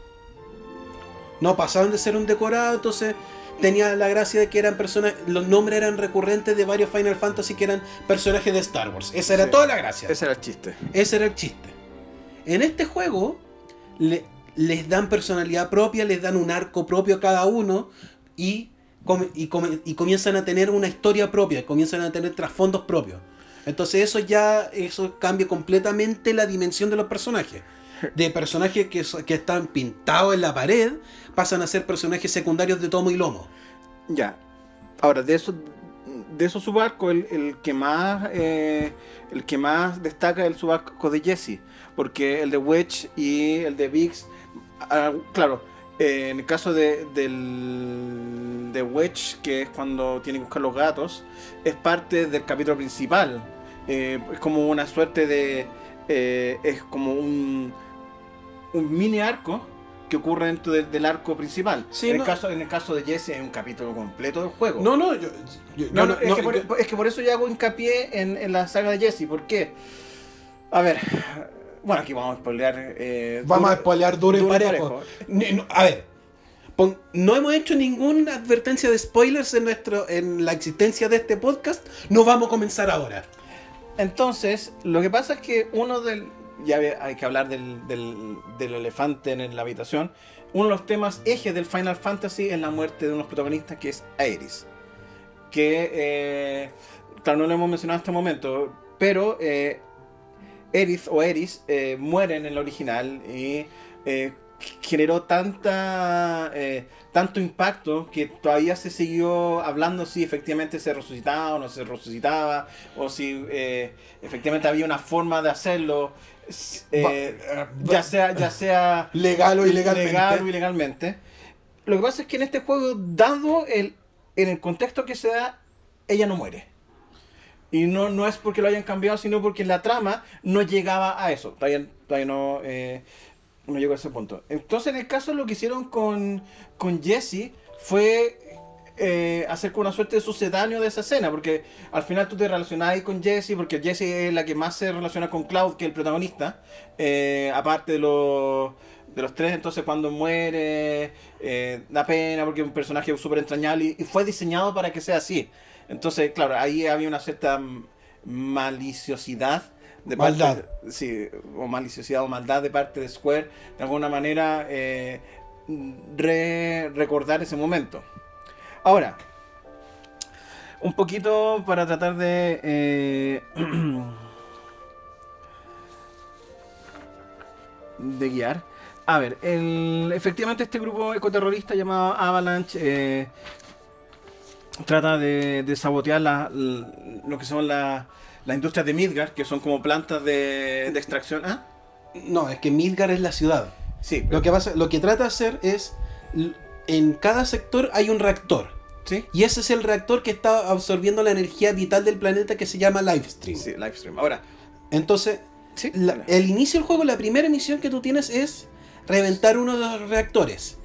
Entonces tenía la gracia de que eran personas, los nombres eran recurrentes de varios Final Fantasy que eran personajes de Star Wars. Esa era toda la gracia. Ese era el chiste. En este juego les dan personalidad propia, les dan un arco propio a cada uno y comienzan a tener una historia propia, comienzan a tener trasfondos propios. Entonces eso cambia completamente la dimensión de los personajes. De personajes que están pintados en la pared, pasan a ser personajes secundarios de tomo y lomo. Ya. Ahora, de esos subarcos, el que más destaca es el subarco de Jesse. Porque el de Wedge y el de Biggs, claro, en el caso de Wedge, que es cuando tiene que buscar los gatos, es parte del capítulo principal. Es como una suerte de... es como un mini arco que ocurre dentro del arco principal. Sí, en el caso de Jesse es un capítulo completo del juego. Es que por eso yo hago hincapié en la saga de Jesse. ¿Por qué? A ver, bueno, aquí vamos a spoilear. Vamos a spoilear duro y parejo. A ver, no hemos hecho ninguna advertencia de spoilers en la existencia de este podcast. No vamos a comenzar ahora. Entonces, lo que pasa es que ya hay que hablar del elefante en la habitación. Uno de los temas ejes del Final Fantasy es la muerte de unos protagonistas, que es Aeris. Que, claro, no lo hemos mencionado hasta el momento, pero Aerith o Eris muere en el original y generó tanto impacto que todavía se siguió hablando si efectivamente se resucitaba o no se resucitaba, o si efectivamente había una forma de hacerlo, ya sea legal o ilegalmente. Lo que pasa es que en este juego, dado en el contexto que se da, ella no muere. Y no es porque lo hayan cambiado, sino porque la trama no llegaba a eso. Todavía no llegó a ese punto. Entonces, en el caso, lo que hicieron con Jesse fue hacer como una suerte de sucedáneo de esa escena. Porque al final tú te relacionabas con Jesse, porque Jesse es la que más se relaciona con Cloud, que es el protagonista. Aparte de los tres, entonces cuando muere, da pena porque es un personaje súper entrañable y fue diseñado para que sea así. Entonces, claro, ahí había una cierta maliciosidad de Maldad. sí, o maliciosidad o maldad de parte de Square, de alguna manera recordar ese momento. Ahora, un poquito para tratar de de guiar. A ver, efectivamente este grupo ecoterrorista llamado Avalanche trata de sabotear lo que son las industrias de Midgard, que son como plantas de extracción. ¿Ah? No, es que Midgard es la ciudad. Sí. Lo que trata de hacer es, en cada sector hay un reactor. ¿Sí? Y ese es el reactor que está absorbiendo la energía vital del planeta, que se llama Livestream. Sí, Livestream. Ahora, Entonces, sí, el inicio del juego, la primera misión que tú tienes es reventar uno de los reactores.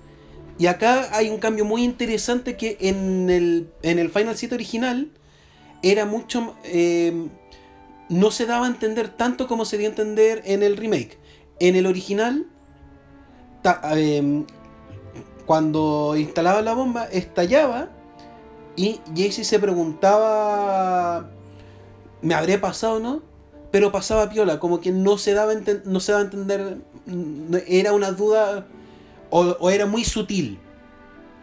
Y acá hay un cambio muy interesante, que en el Final 7 original era mucho... no se daba a entender tanto como se dio a entender en el remake. En el original, cuando instalaba la bomba, estallaba y Jaycee se preguntaba, ¿me habré pasado o no? Pero pasaba piola, como que no se daba a entender, era una duda o era muy sutil.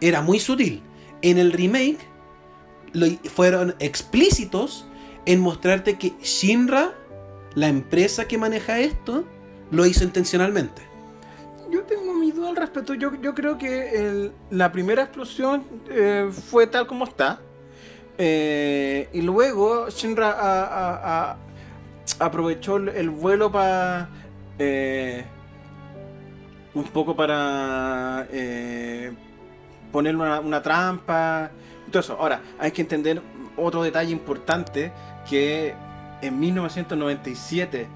Era muy sutil. En el remake fueron explícitos en mostrarte que Shinra, la empresa que maneja esto, lo hizo intencionalmente. yo tengo mi duda al respecto. Yo creo que la primera explosión fue tal como está. Y luego Shinra aprovechó el vuelo para... un poco para ponerle una trampa. Todo eso. Ahora, hay que entender otro detalle importante, que en 1997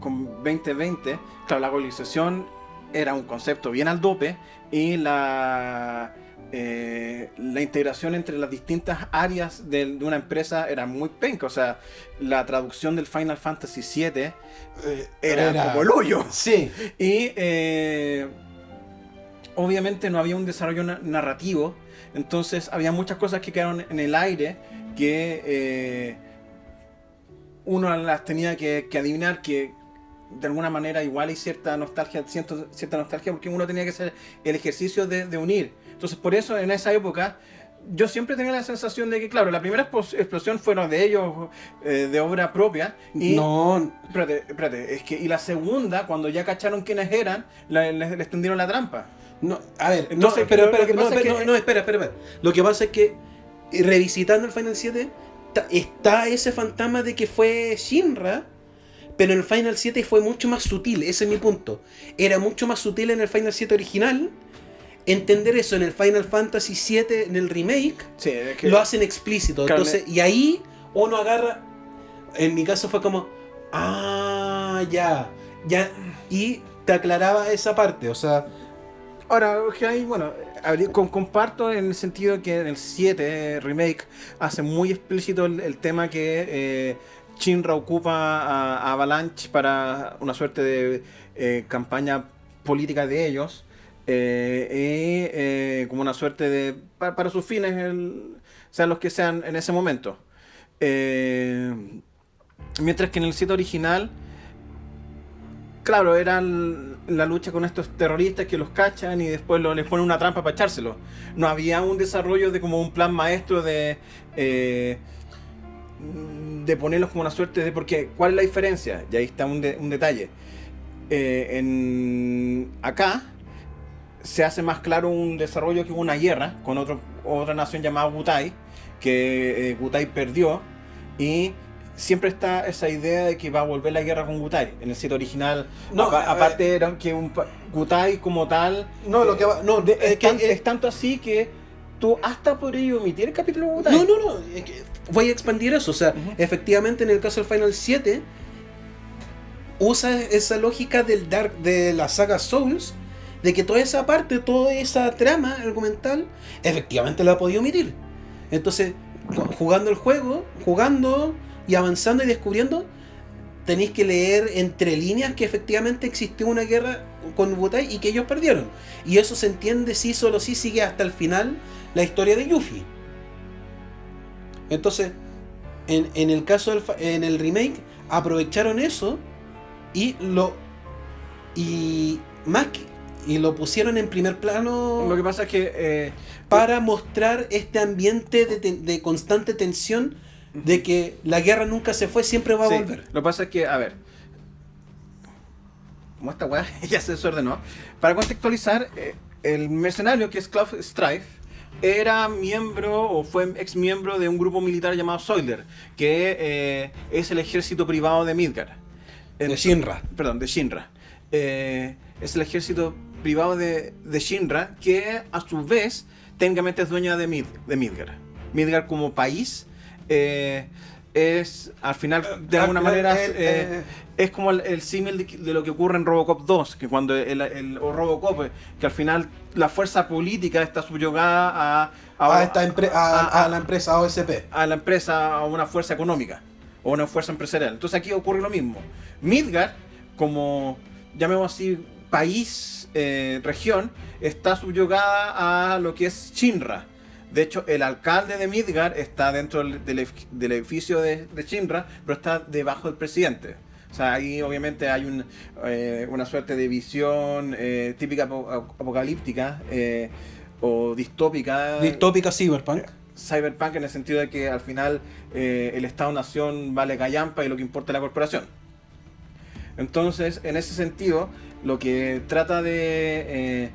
con 2020, claro, la globalización era un concepto bien al dope, y la integración entre las distintas áreas de una empresa era muy penca. O sea, la traducción del Final Fantasy VII era como el hoyo. Sí. Y obviamente no había un desarrollo narrativo, entonces había muchas cosas que quedaron en el aire, que uno las tenía que adivinar, que de alguna manera igual hay cierta nostalgia, porque uno tenía que hacer el ejercicio de unir. Entonces por eso en esa época yo siempre tenía la sensación de que, claro, la primera explosión fueron de ellos, de obra propia, y No. espérate, es que, y la segunda, cuando ya cacharon quiénes eran, les tendieron la trampa. No, a ver, Entonces, espera. Lo que pasa es que, revisitando el Final 7, está ese fantasma de que fue Shinra, pero en el Final 7 fue mucho más sutil. Ese es mi punto. Era mucho más sutil en el Final 7 original. Entender eso en el Final Fantasy 7, en el remake, sí, es que lo hacen explícito. Claro, Entonces, y ahí uno agarra. En mi caso fue como, ya, y te aclaraba esa parte. O sea, ahora, que hay, bueno, comparto en el sentido que en el 7 remake hace muy explícito el tema que Shinra ocupa a Avalanche para una suerte de campaña política de ellos, como una suerte de para sus fines, sean los que sean en ese momento. Mientras que en el 7 original, claro, era la lucha con estos terroristas que los cachan y después les ponen una trampa para echárselo. No había un desarrollo de como un plan maestro de ponerlos como una suerte de... Porque, ¿cuál es la diferencia? Y ahí está un detalle. Acá se hace más claro un desarrollo que una guerra con otra nación llamada Wutai, que Wutai perdió, y siempre está esa idea de que va a volver la guerra con Wutai. En el sitio original, no, aparte era que Wutai como tal, no, lo que va, no, es tanto así que tú hasta podrías omitir el capítulo de Wutai. No, es que voy a expandir eso. O sea, efectivamente, en el caso del Final 7 usa esa lógica de la saga Souls, de que toda esa parte, toda esa trama argumental, efectivamente la ha podido omitir. Entonces, jugando el juego, y avanzando y descubriendo, tenéis que leer entre líneas que efectivamente existió una guerra con Wutai y que ellos perdieron. Y eso se entiende si solo si sigue hasta el final la historia de Yuffie. Entonces, en el caso en el remake aprovecharon eso y lo lo pusieron en primer plano. Lo que pasa es que para mostrar este ambiente de constante tensión, de que la guerra nunca se fue, siempre va a volver. Lo que pasa es que, a ver, como esta weá ya se desordenó, para contextualizar, el mercenario que es Cloud Strife era miembro o fue ex miembro de un grupo militar llamado Soldier, que es el ejército privado de Midgar. De Shinra. Perdón, de Shinra. Es el ejército privado de Shinra, que a su vez técnicamente es dueña de Midgar. Midgar como país es, al final, de alguna manera, es como el símil de lo que ocurre en Robocop 2, que cuando o Robocop, que al final la fuerza política está subyugada a la empresa OSP. A la empresa, a una fuerza económica, o una fuerza empresarial. Entonces aquí ocurre lo mismo. Midgar, como, llamemos así, país, región, está subyugada a lo que es Shinra. De hecho, el alcalde de Midgar está dentro del edificio de Shinra, pero está debajo del presidente. O sea, ahí obviamente hay una suerte de visión típica apocalíptica o distópica. Distópica cyberpunk. Cyberpunk, en el sentido de que al final el Estado-Nación vale callampa y lo que importa es la corporación. Entonces, en ese sentido, lo que trata de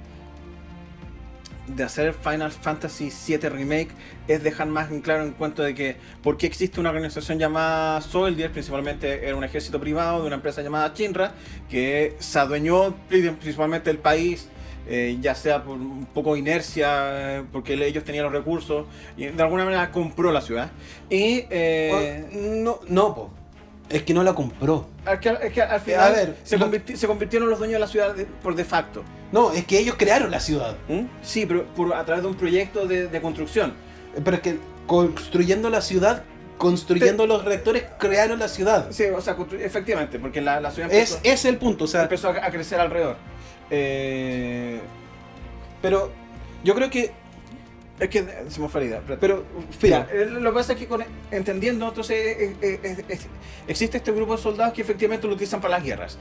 hacer Final Fantasy VII Remake es dejar más en claro en cuanto de que por qué existe una organización llamada Soldier, principalmente era un ejército privado de una empresa llamada Shinra, que se adueñó principalmente del país, ya sea por un poco inercia, porque ellos tenían los recursos, y de alguna manera compró la ciudad. Y es que no la compró. Es que al final se convirtieron los dueños de la ciudad por de facto. No, es que ellos crearon la ciudad. Sí, pero a través de un proyecto de construcción. Pero es que construyendo la ciudad, construyendo los reactores, crearon la ciudad. Sí, o sea, efectivamente, porque la ciudad empezó, es el punto, o sea, empezó a crecer alrededor. Pero yo creo que es que se me fue la idea. Pero mira, lo que pasa es que entendiendo, entonces existe este grupo de soldados que efectivamente lo utilizan para las guerras.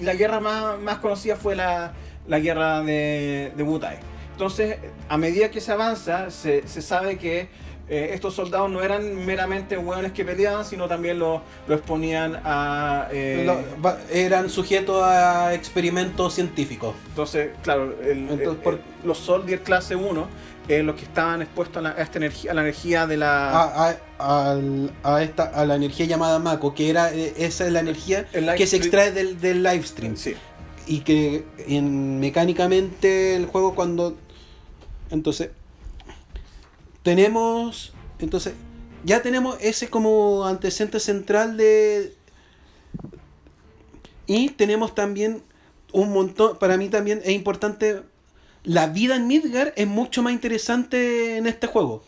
La guerra más conocida fue la guerra de Wutai. Entonces, a medida que se avanza, se sabe que estos soldados no eran meramente hueones que peleaban, sino también lo exponían a... eran sujetos a experimentos científicos. Entonces, claro, los Soldier clase 1, los que estaban expuestos a esta energía, a la energía de la... a la energía llamada Mako, que esa es la energía que se extrae del live stream. Sí. Y que mecánicamente el juego cuando... Entonces ya tenemos ese como antecedente central y tenemos también un montón, para mí también es importante, la vida en Midgar es mucho más interesante en este juego.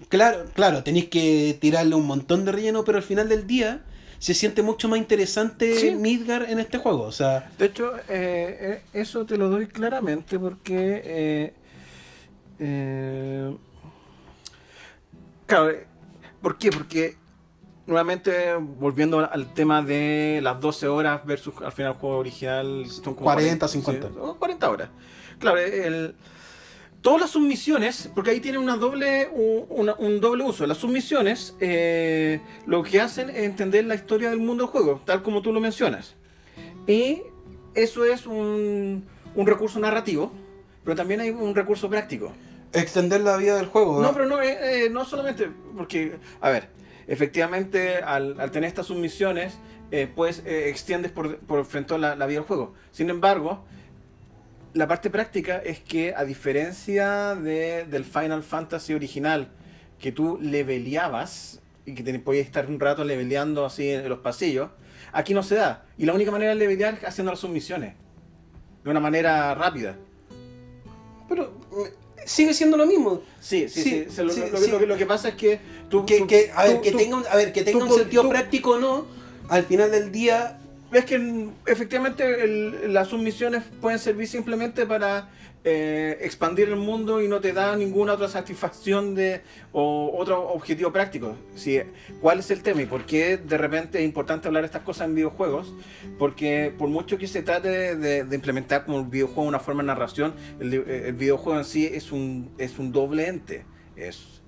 Claro, tenéis que tirarle un montón de relleno, pero al final del día se siente mucho más interesante Midgar en este juego. O sea, de hecho, eso te lo doy claramente porque claro, ¿por qué? Porque nuevamente, volviendo al tema de las 12 horas versus al final el juego original son como 40, 50. 40 horas. Claro, todas las submisiones, porque ahí tiene un doble uso. Las submisiones lo que hacen es entender la historia del mundo del juego, tal como tú lo mencionas. Y eso es un recurso narrativo, pero también hay un recurso práctico. Extender la vida del juego. No, pero no solamente porque, a ver, efectivamente al tener estas submisiones, pues extiendes por frente a la vida del juego. Sin embargo, la parte práctica es que, a diferencia del Final Fantasy original, que tú leveleabas y que podías estar un rato leveleando así en los pasillos, aquí no se da. Y la única manera de levelear es haciendo las submisiones de una manera rápida. Pero sigue siendo lo mismo. Sí. Lo que pasa es que que tenga un sentido práctico o no, al final del día Es que efectivamente las submisiones pueden servir simplemente para expandir el mundo y no te da ninguna otra satisfacción o otro objetivo práctico. Sí, ¿cuál es el tema y por qué de repente es importante hablar de estas cosas en videojuegos? Porque por mucho que se trate de implementar como el videojuego una forma de narración, el videojuego en sí es un doble ente. Es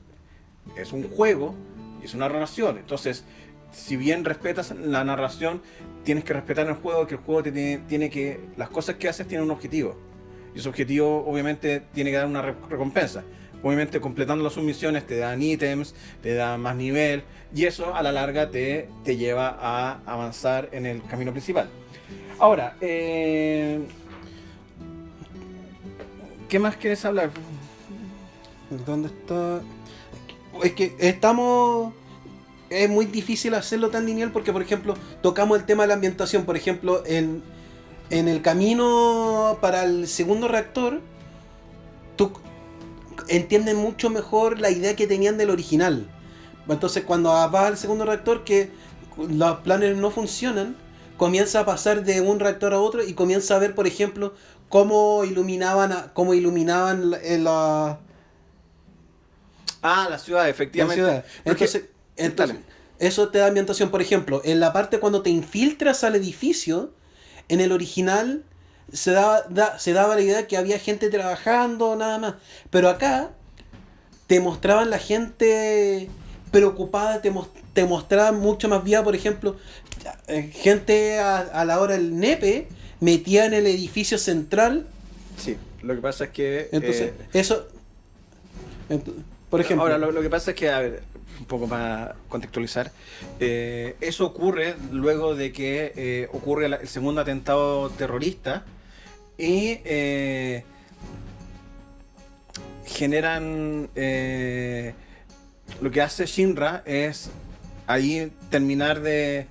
un juego y es una narración. Entonces, si bien respetas la narración, tienes que respetar el juego, que el juego tiene que... Las cosas que haces tienen un objetivo. Y ese objetivo, obviamente, tiene que dar una recompensa. Obviamente, completando las submisiones te dan ítems, te dan más nivel, y eso, a la larga, te lleva a avanzar en el camino principal. Ahora, ¿qué más quieres hablar? ¿Dónde está? Es que estamos... Es muy difícil hacerlo tan lineal porque, por ejemplo, tocamos el tema de la ambientación. Por ejemplo, en el camino para el segundo reactor, tú entiendes mucho mejor la idea que tenían del original. Entonces, cuando vas al segundo reactor, que los planes no funcionan, comienza a pasar de un reactor a otro y comienza a ver, por ejemplo, cómo iluminaban la ciudad, efectivamente. La ciudad. Entonces, eso te da ambientación. Por ejemplo, en la parte cuando te infiltras al edificio, en el original se daba la idea que había gente trabajando, nada más. Pero acá te mostraban la gente preocupada, te mostraban mucho más vida. Por ejemplo, gente a la hora del nepe metida en el edificio central. Sí, lo que pasa es que... Entonces, eso... Por ejemplo... Ahora, lo que pasa es que, a ver, un poco para contextualizar, eso ocurre luego de que ocurre el segundo atentado terrorista y generan... lo que hace Shinra es ahí terminar de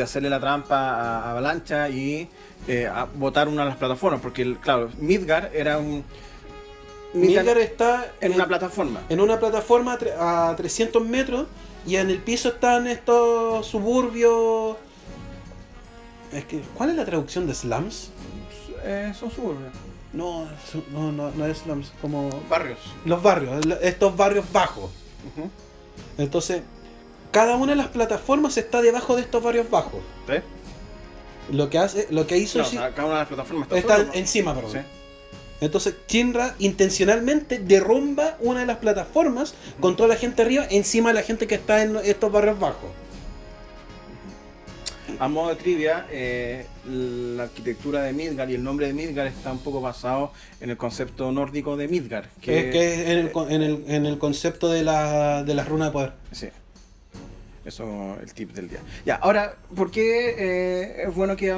hacerle la trampa a Avalancha y a botar una de las plataformas, porque claro, Midgar era un... Midgar está en una plataforma. En una plataforma a 300 metros y en el piso están estos suburbios. ¿Cuál es la traducción de slums? Son suburbios. No es slums, como... Barrios. Los barrios, estos barrios bajos. Uh-huh. Entonces, cada una de las plataformas está debajo de estos barrios bajos. ¿Sí? Lo que hizo... cada una de las plataformas está encima, perdón. Sí. Entonces Shinra intencionalmente derrumba una de las plataformas con toda la gente arriba encima de la gente que está en estos barrios bajos. A modo de trivia, la arquitectura de Midgar y el nombre de Midgar está un poco basado en el concepto nórdico de Midgar. Que es en el concepto de la runa de poder. Sí. Eso es el tip del día. Ya, ahora, ¿por qué es bueno que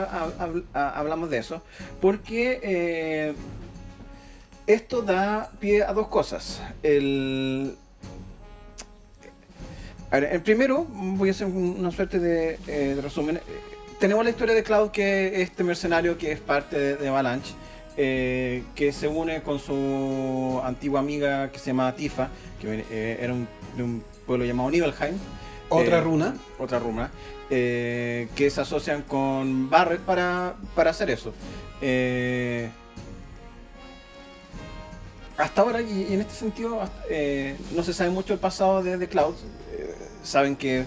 hablamos de eso? Porque... esto da pie a dos cosas. El primero, voy a hacer una suerte de resumen. Tenemos la historia de Cloud, que es este mercenario que es parte de Avalanche, que se une con su antigua amiga que se llama Tifa, que era de un pueblo llamado Nibelheim. Otra runa. Que se asocian con Barret para hacer eso. Hasta ahora, y en este sentido, no se sabe mucho del pasado de Cloud. Saben que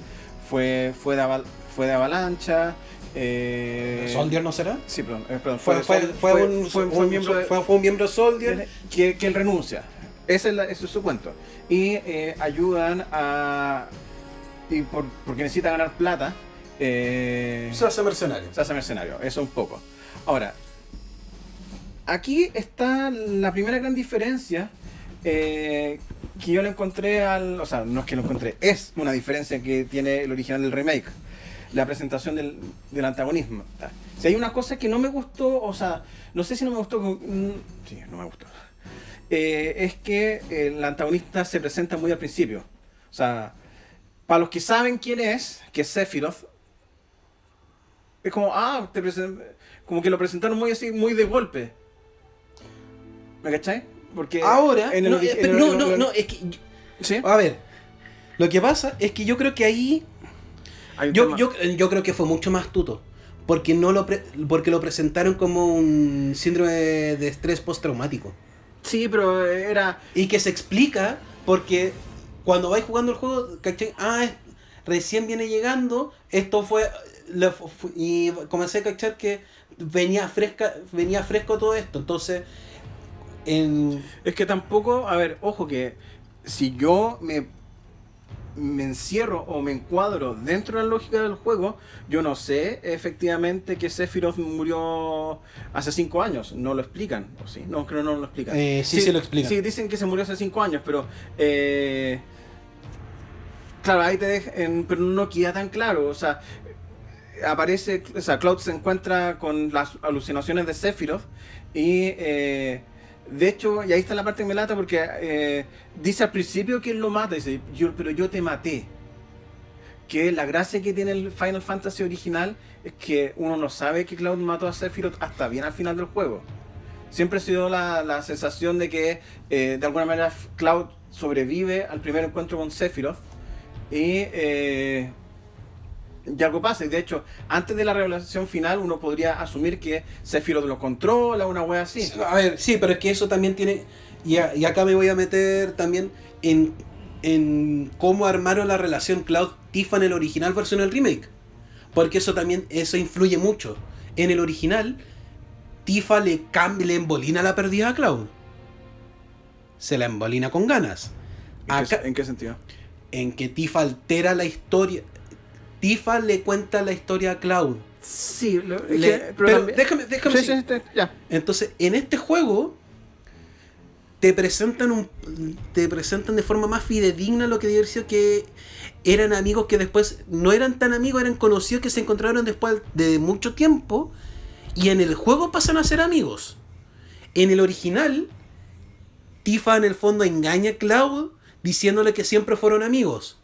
fue de Avalancha. ¿Soldier no será? Sí, perdón. Fue un miembro de Soldier que él renuncia. Ese es su cuento. Y ayudan a... Y porque necesita ganar plata. Se hace mercenario. Eso un poco. Ahora... Aquí está la primera gran diferencia que yo le encontré o sea, no es que lo encontré, es una diferencia que tiene el original del remake. La presentación del antagonismo. Si hay una cosa que no me gustó, o sea, no sé si no me gustó, sí, no me gustó. Es que el antagonista se presenta muy al principio. O sea, para los que saben quién es, que es Sephiroth, es como, como que lo presentaron muy así, muy de golpe. ¿Me cachai? Porque ahora es que ¿sí? A ver, lo que pasa es que yo creo que ahí yo creo que fue mucho más astuto. porque porque lo presentaron como un síndrome de estrés postraumático. Sí, pero era... Y que se explica porque cuando vais jugando el juego, ¿cachai? Recién viene llegando, esto fue... Y comencé a cachar que venía fresco todo esto. Entonces, Es que tampoco, a ver, ojo que si yo me encierro o me encuadro dentro de la lógica del juego, yo no sé efectivamente que Sephiroth murió hace 5 años. No lo explican, ¿o sí? No, creo que no lo explican. Sí lo explican. Sí, dicen que se murió hace 5 años, pero... claro, ahí te dejan, pero no queda tan claro, o sea... Aparece, o sea, Cloud se encuentra con las alucinaciones de Sephiroth y de hecho, y ahí está la parte que me lata porque dice al principio que él lo mata, dice, pero yo te maté. Que la gracia que tiene el Final Fantasy original es que uno no sabe que Cloud mató a Sephiroth hasta bien al final del juego. Siempre ha sido la sensación de que de alguna manera Cloud sobrevive al primer encuentro con Sephiroth y algo pasa, y de hecho, antes de la revelación final uno podría asumir que Sephiroth lo controla, una wea así. A ver, sí, pero es que eso también tiene... Y acá me voy a meter también en cómo armaron la relación Cloud-Tifa en el original versus en el remake. Porque eso influye mucho. En el original, Tifa le embolina la pérdida a Cloud. Se la embolina con ganas. ¿En qué sentido? En que Tifa altera la historia... Tifa le cuenta la historia a Cloud. Sí, pero déjame sí, ya. Entonces, en este juego te presentan de forma más fidedigna lo que debe haber sido que eran amigos que después no eran tan amigos, eran conocidos que se encontraron después de mucho tiempo y en el juego pasan a ser amigos. En el original, Tifa en el fondo engaña a Cloud diciéndole que siempre fueron amigos.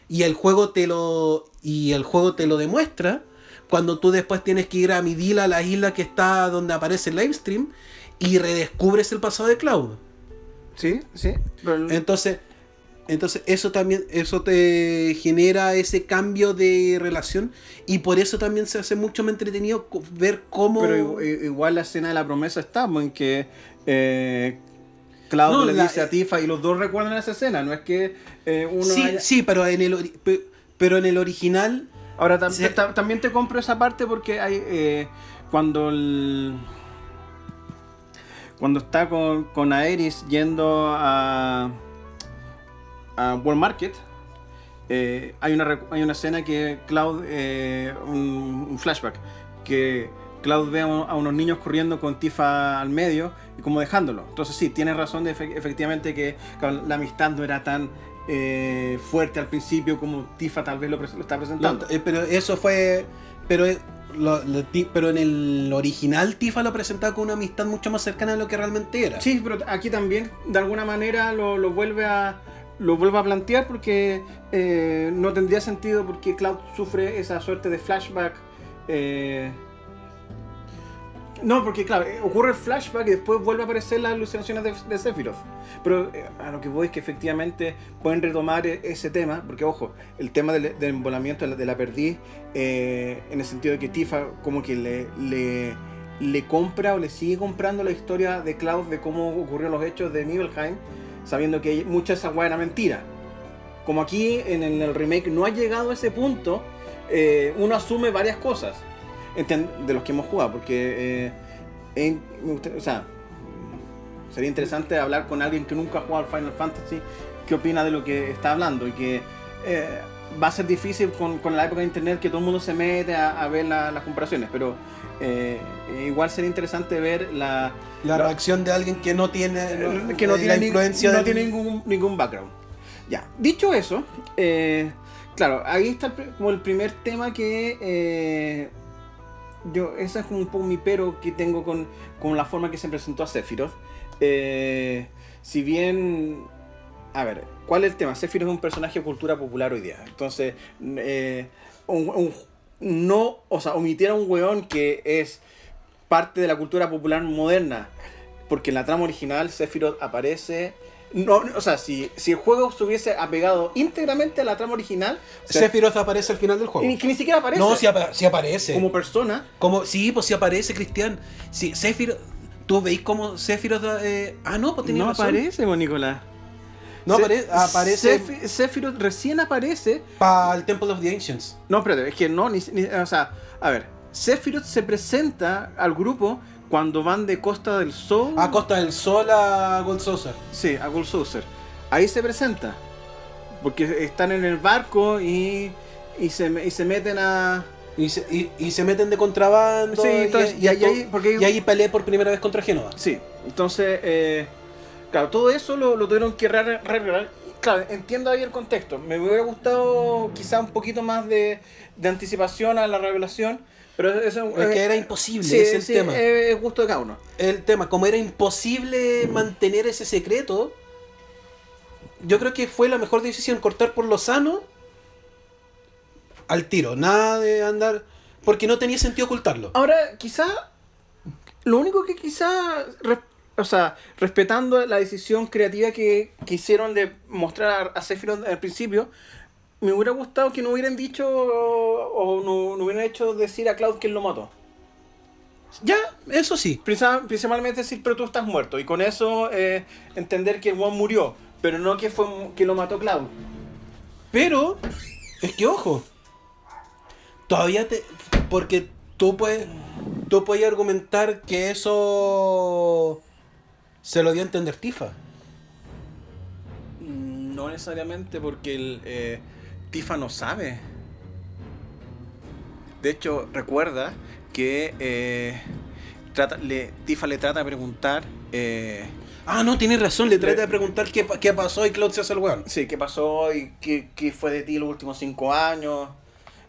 Y el juego te lo demuestra cuando tú después tienes que ir a Midila, a la isla que está donde aparece el livestream, y redescubres el pasado de Cloud. Sí. Pero... Entonces eso te genera ese cambio de relación y por eso también se hace mucho más entretenido ver cómo... Pero igual la escena de la promesa está en que... Cloud le dice a Tifa y los dos recuerdan esa escena, no es que uno Sí, pero en el original... Ahora también te compro esa parte porque hay cuando está con Aerys yendo a World Market, hay una escena que Cloud, un flashback, que Cloud ve a unos niños corriendo con Tifa al medio y como dejándolo. Entonces sí, tienes razón de efectivamente que la amistad no era tan fuerte al principio como Tifa tal vez lo está presentando. Pero eso fue... Pero en el original Tifa lo presentaba con una amistad mucho más cercana de lo que realmente era. Sí, pero aquí también de alguna manera lo vuelve a plantear porque no tendría sentido porque Cloud sufre esa suerte de flashback. No, porque claro, ocurre el flashback y después vuelve a aparecer las alucinaciones de Sephiroth. Pero a lo que voy es que efectivamente pueden retomar ese tema, porque ojo, el tema del embolamiento de la perdiz, en el sentido de que Tifa como que le compra o le sigue comprando la historia de Cloud de cómo ocurrieron los hechos de Nibelheim, sabiendo que mucha de esa hueá era mentira. Como aquí en el remake no ha llegado a ese punto, uno asume varias cosas de los que hemos jugado, porque o sea, sería interesante hablar con alguien que nunca ha jugado al Final Fantasy, qué opina de lo que está hablando, y que va a ser difícil con la época de internet que todo el mundo se mete a ver las comparaciones, pero igual sería interesante ver la reacción de alguien que no tiene influencia, no tiene ningún background. Ya, dicho eso, claro, ahí está como el primer tema que ese es como un poco mi pero que tengo con la forma que se presentó a Sephiroth. Si bien, a ver, ¿cuál es el tema? Sephiroth es un personaje de cultura popular hoy día. Entonces, omitir a un weón que es parte de la cultura popular moderna, porque en la trama original Sephiroth aparece No, o sea, si el juego estuviese apegado íntegramente a la trama original, Sephiroth aparece al final del juego. que ni siquiera aparece. No, sí aparece. Como persona. Sí, pues sí aparece, Cristian. Sí, Sephiroth. ¿Tú veis cómo Sephiroth? No, pues tenía No razón. aparece, Nicolás. No aparece. Sephiroth recién aparece. Para el Temple of the Ancients. No, espérate, es que no, o sea, a ver, Sephiroth se presenta al grupo cuando van de Costa del Sol. A Costa del Sol a Gold Saucer. Sí, a Gold Saucer. Ahí se presenta. Porque están en el barco y se meten a... Y se meten de contrabando. Sí, entonces, y ahí peleé por primera vez contra Génova. Sí, entonces, claro, todo eso lo tuvieron que arreglar. Claro, entiendo ahí el contexto. Me hubiera gustado quizá un poquito más de anticipación a la revelación. Pero eso es que era imposible, sí, ese es el tema. Es gusto de cada uno. El tema, como era imposible mantener ese secreto, yo creo que fue la mejor decisión cortar por lo sano al tiro. Nada de andar... Porque no tenía sentido ocultarlo. Ahora, quizá... Lo único que quizá... respetando la decisión creativa que hicieron de mostrar a Sephiroth al principio... Me hubiera gustado que no hubieran dicho o no hubieran hecho decir a Cloud que él lo mató. Ya, eso sí. Principalmente decir, pero tú estás muerto. Y con eso entender que el one murió. Pero no que lo mató Cloud. Pero, es que ojo. Todavía porque tú puedes argumentar que eso se lo dio a entender Tifa. No necesariamente porque Tifa no sabe. De hecho, recuerda que Tifa le trata de preguntar... no, tienes razón, le trata de preguntar qué pasó y Cloud se hace el weón. Sí, qué pasó y qué fue de ti los últimos 5 años.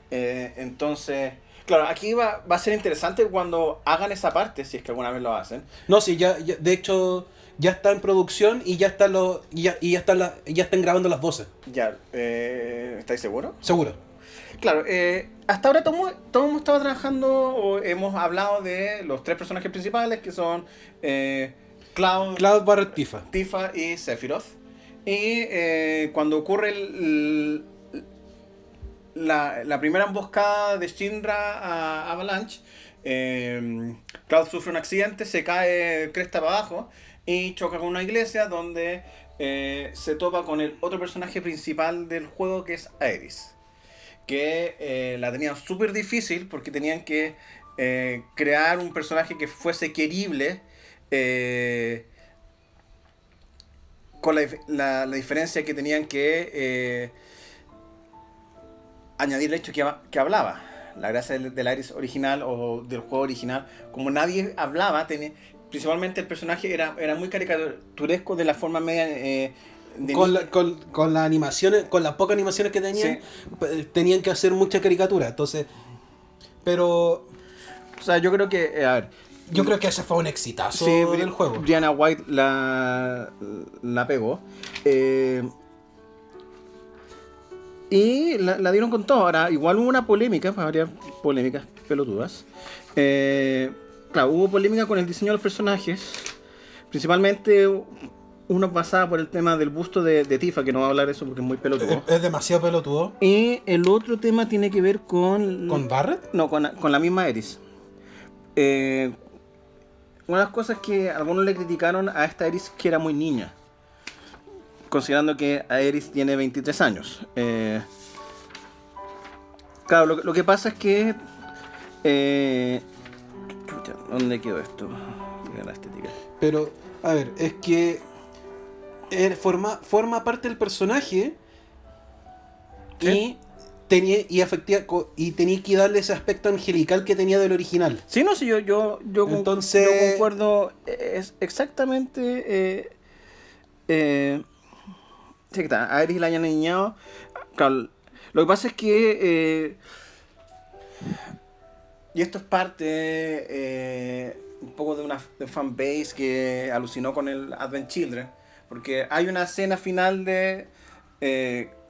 Entonces, claro, aquí va a ser interesante cuando hagan esa parte, si es que alguna vez lo hacen. No, sí, ya de hecho... Ya está en producción y ya están grabando las voces. Ya, ¿estáis seguros? Seguro. Claro, hasta ahora todos hemos estado trabajando o hemos hablado de los 3 personajes principales que son Cloud, Tifa y Sephiroth. Y cuando ocurre la primera emboscada de Shinra a Avalanche, Cloud sufre un accidente, se cae cresta para abajo y choca con una iglesia donde se topa con el otro personaje principal del juego, que es Aeris. Que la tenían súper difícil porque tenían que crear un personaje que fuese querible, con la diferencia que tenían que añadir el hecho que hablaba. La gracia del Aeris original o del juego original, como nadie hablaba, principalmente el personaje era muy caricaturesco de la forma media... con las animaciones, con las pocas animaciones que tenían, sí. Tenían que hacer mucha caricatura, entonces... Pero... O sea, yo creo que... A ver... Yo creo que ese fue un exitazo del juego. Brianna White la pegó. Y la dieron con todo. Ahora, igual hubo una polémica, habría polémicas pelotudas. Claro, hubo polémica con el diseño de los personajes. Principalmente uno pasaba por el tema del busto de Tifa, que no va a hablar de eso porque es muy pelotudo. Es demasiado pelotudo. Y el otro tema tiene que ver con... ¿Con Barret? No, con la misma Aeris. Una de las cosas que algunos le criticaron a esta Aeris, que era muy niña, considerando que Aeris tiene 23 años. Claro, lo que pasa es que... ¿dónde quedó esto? La estética. Pero, a ver, es que forma parte del personaje. ¿Sí? Y tenía que darle ese aspecto angelical que tenía del original. Sí, no, sí, yo concuerdo exactamente. Sí, que está, a Aeris la hayan niñado. Claro, lo que pasa es que y esto es parte un poco de una fanbase que alucinó con el Advent Children, porque hay una escena final de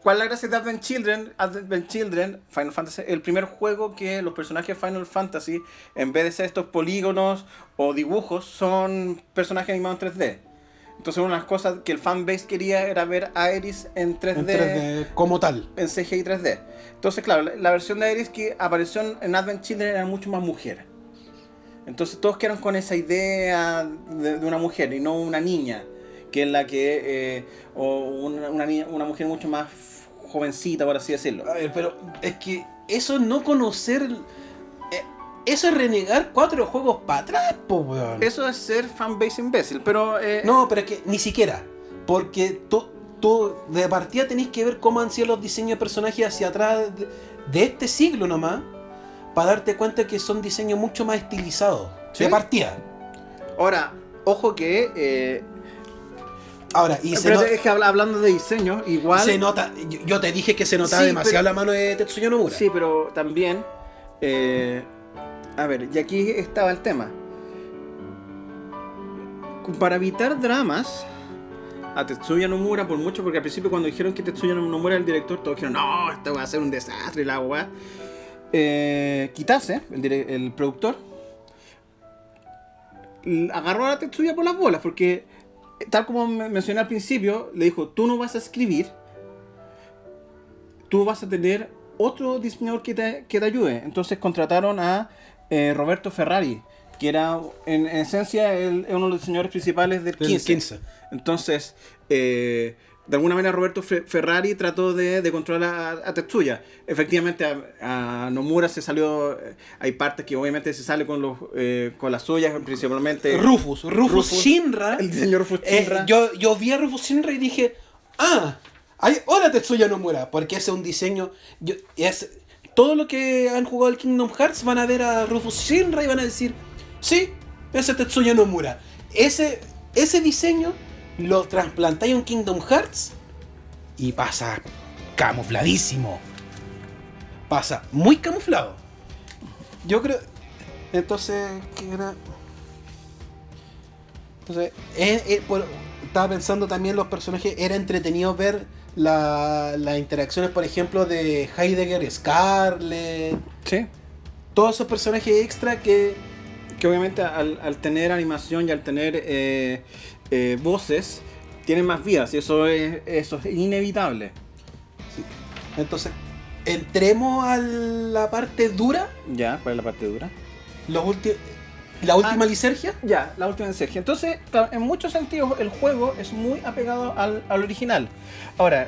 ¿cuál es la gracia de Advent Children? Advent Children, Final Fantasy, el primer juego que los personajes de Final Fantasy, en vez de ser estos polígonos o dibujos, son personajes animados en 3D. Entonces una de las cosas que el fanbase quería era ver a Aeris en 3D, En 3D como tal. en CGI 3D. Entonces, claro, la versión de Aeris que apareció en Advent Children era mucho más mujer. Entonces todos quedaron con esa idea de una mujer y no una niña, que es la que... o una mujer mucho más jovencita, por así decirlo. A ver, pero es que eso es no conocer... eso es renegar 4 juegos para atrás, po, weón. Eso es ser fanbase imbécil, pero... No, pero es que ni siquiera. Porque tú de partida tenés que ver cómo han sido los diseños de personajes hacia atrás de este siglo nomás, para darte cuenta que son diseños mucho más estilizados. ¿Sí? De partida. Ahora, ojo que... Ahora, y pero es que hablando de diseño, igual... se nota. Yo te dije que se notaba Sí, demasiado pero- la mano de Tetsuya Nomura. Sí, pero también... a ver, y aquí estaba el tema. Para evitar dramas a Tetsuya Nomura, por mucho, porque al principio cuando dijeron que Tetsuya Nomura era el director, todos dijeron, no, esto va a ser un desastre, la weá. Kitase, el productor, agarró a Tetsuya por las bolas, porque tal como mencioné al principio, le dijo, tú no vas a escribir, tú vas a tener otro diseñador que te ayude. Entonces contrataron a Roberto Ferrari, que era en esencia uno de los diseñadores principales del 15. Entonces, de alguna manera Roberto Ferrari trató de controlar a Tetsuya. Efectivamente a Nomura se salió, hay partes que obviamente se sale con las suyas, principalmente Rufus Shinra. el diseño Rufus Shinra. Yo vi a Rufus Shinra y dije, hola Tetsuya Nomura, porque ese es un diseño... todo lo que han jugado el Kingdom Hearts van a ver a Rufus Shinra y van a decir, sí, ese es Tetsuya Nomura. Ese diseño lo trasplantáis en Kingdom Hearts y pasa camufladísimo. Pasa muy camuflado. Yo creo... Entonces, ¿qué era? Entonces, estaba pensando también los personajes, era entretenido ver las interacciones, por ejemplo, de Heidegger, Scarlet, Sí. todos esos personajes extra que obviamente al tener animación y al tener voces, tienen más vidas y eso es inevitable. entonces entremos a la parte dura, Ya, ¿cuál es la parte dura? la última lisergia. Ya, la última Sergio. Entonces, claro, en muchos sentidos el juego es muy apegado al original. Ahora,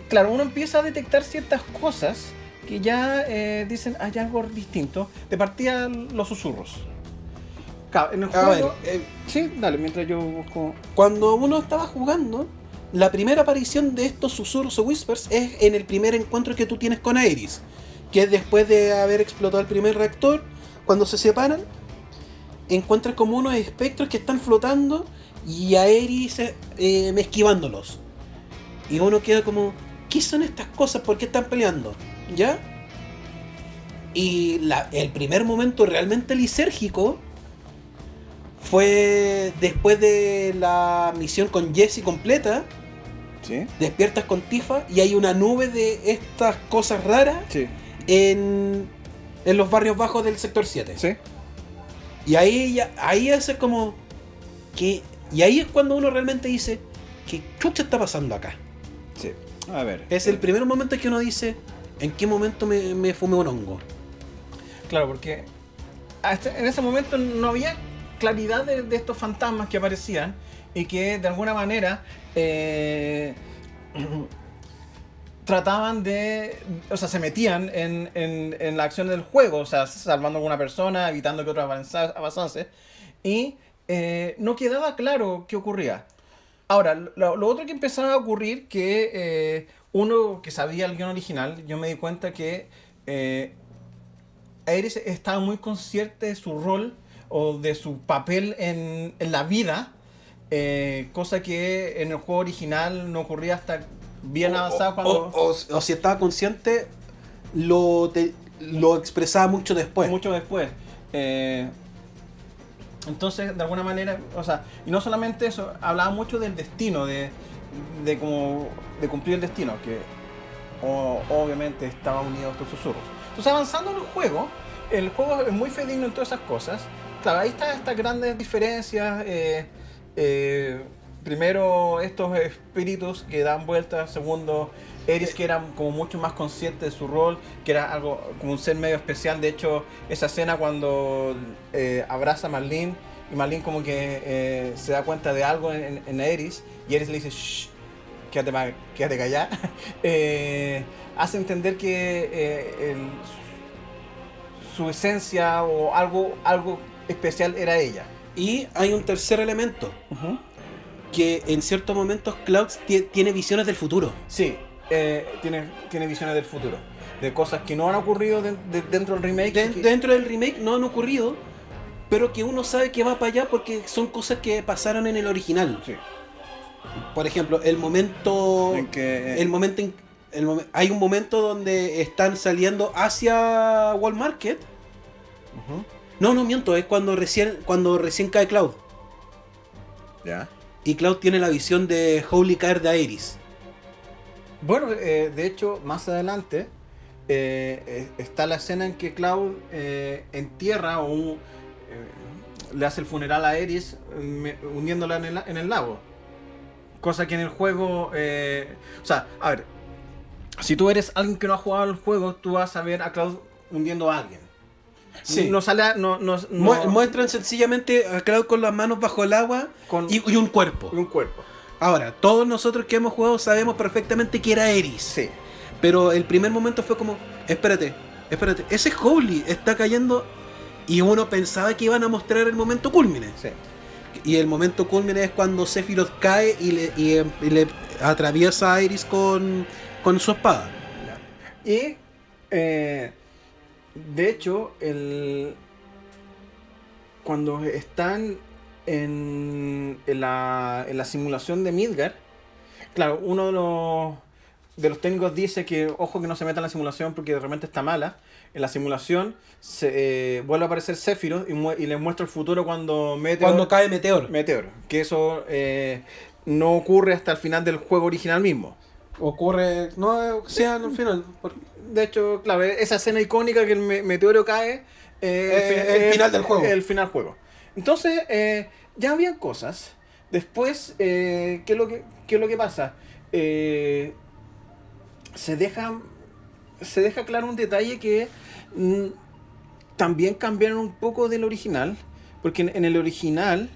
claro, uno empieza a detectar ciertas cosas que ya dicen hay algo distinto. De partida los susurros. Claro, en el A juego... ver, sí, dale, mientras yo busco... cuando uno estaba jugando, la primera aparición de estos susurros o whispers es en el primer encuentro que tú tienes con Aeris, que es después de haber explotado el primer reactor. Cuando se separan, encuentras como unos espectros que están flotando y Aeris esquivándolos. Y uno queda como, ¿qué son estas cosas? ¿Por qué están peleando? ¿Ya? Y el primer momento realmente lisérgico fue después de la misión con Jessie completa. Sí, Despiertas con Tifa y hay una nube de estas cosas raras sí, en los barrios bajos del sector 7. sí. Y ahí es como que... Y ahí es cuando uno realmente dice, ¿qué chucha está pasando acá? Sí. A ver. Es el primer momento que uno dice, ¿en qué momento me fumé un hongo? Claro, porque en ese momento no había claridad de estos fantasmas que aparecían y que de alguna manera trataban o sea, se metían en la acción del juego, o sea, salvando a alguna persona, evitando que otros avanzase, y no quedaba claro qué ocurría. Ahora, lo otro que empezaba a ocurrir, que uno que sabía el guión original, yo me di cuenta que Aeris estaba muy consciente de su rol o de su papel en la vida, cosa que en el juego original no ocurría hasta bien avanzado cuando... O si estaba consciente, lo expresaba mucho después. Mucho después. Entonces, de alguna manera, o sea, y no solamente eso, hablaba mucho del destino, de cumplir el destino, que obviamente estaba unido a estos susurros. Entonces, avanzando en el juego es muy fidedigno en todas esas cosas. Claro, ahí están estas grandes diferencias, primero estos espíritus que dan vueltas, segundo Eris que era como mucho más consciente de su rol, que era algo como un ser medio especial. De hecho, esa escena cuando abraza a Marlene y Marlene como que se da cuenta de algo en Eris y Eris le dice shh, quédate callada, hace entender que su esencia o algo especial era ella. Y hay un tercer elemento, que en ciertos momentos Cloud tiene visiones del futuro. Sí, tiene visiones del futuro, de cosas que no han ocurrido dentro del remake. Dentro del remake no han ocurrido, pero que uno sabe que va para allá porque son cosas que pasaron en el original. Sí. Por ejemplo, hay un momento donde están saliendo hacia Wall Market. No, miento, es cuando recién cae Cloud. Ya. Y Cloud tiene la visión de Holy caer de Aeris. Bueno, de hecho, más adelante está la escena en que Cloud entierra le hace el funeral a Aeris hundiéndola en el lago. Cosa que en el juego... o sea, a ver, si tú eres alguien que no ha jugado el juego, tú vas a ver a Cloud hundiendo a alguien. Sí. Muestran sencillamente a Cloud con las manos bajo el agua y un cuerpo. Y un cuerpo. Ahora, todos nosotros que hemos jugado sabemos perfectamente que era Aeris. Sí. Pero el primer momento fue como, espérate, ese Holy está cayendo y uno pensaba que iban a mostrar el momento culmine. Sí. Y el momento culmine es cuando Sephiroth cae y le atraviesa a Aeris con su espada. Y de hecho, cuando están en la simulación de Midgar, claro, uno de los técnicos dice que ojo que no se meta en la simulación porque de repente está mala. En la simulación vuelve a aparecer Sephiroth y les muestra el futuro cuando cae Meteor. Que eso no ocurre hasta el final del juego original mismo. Ocurre, no sea al final. De hecho, claro, esa escena icónica que el meteoro cae el final del juego. El final del juego. Entonces, ya habían cosas. Después, ¿qué es lo que pasa? Se deja claro un detalle que también cambiaron un poco del original. Porque en el original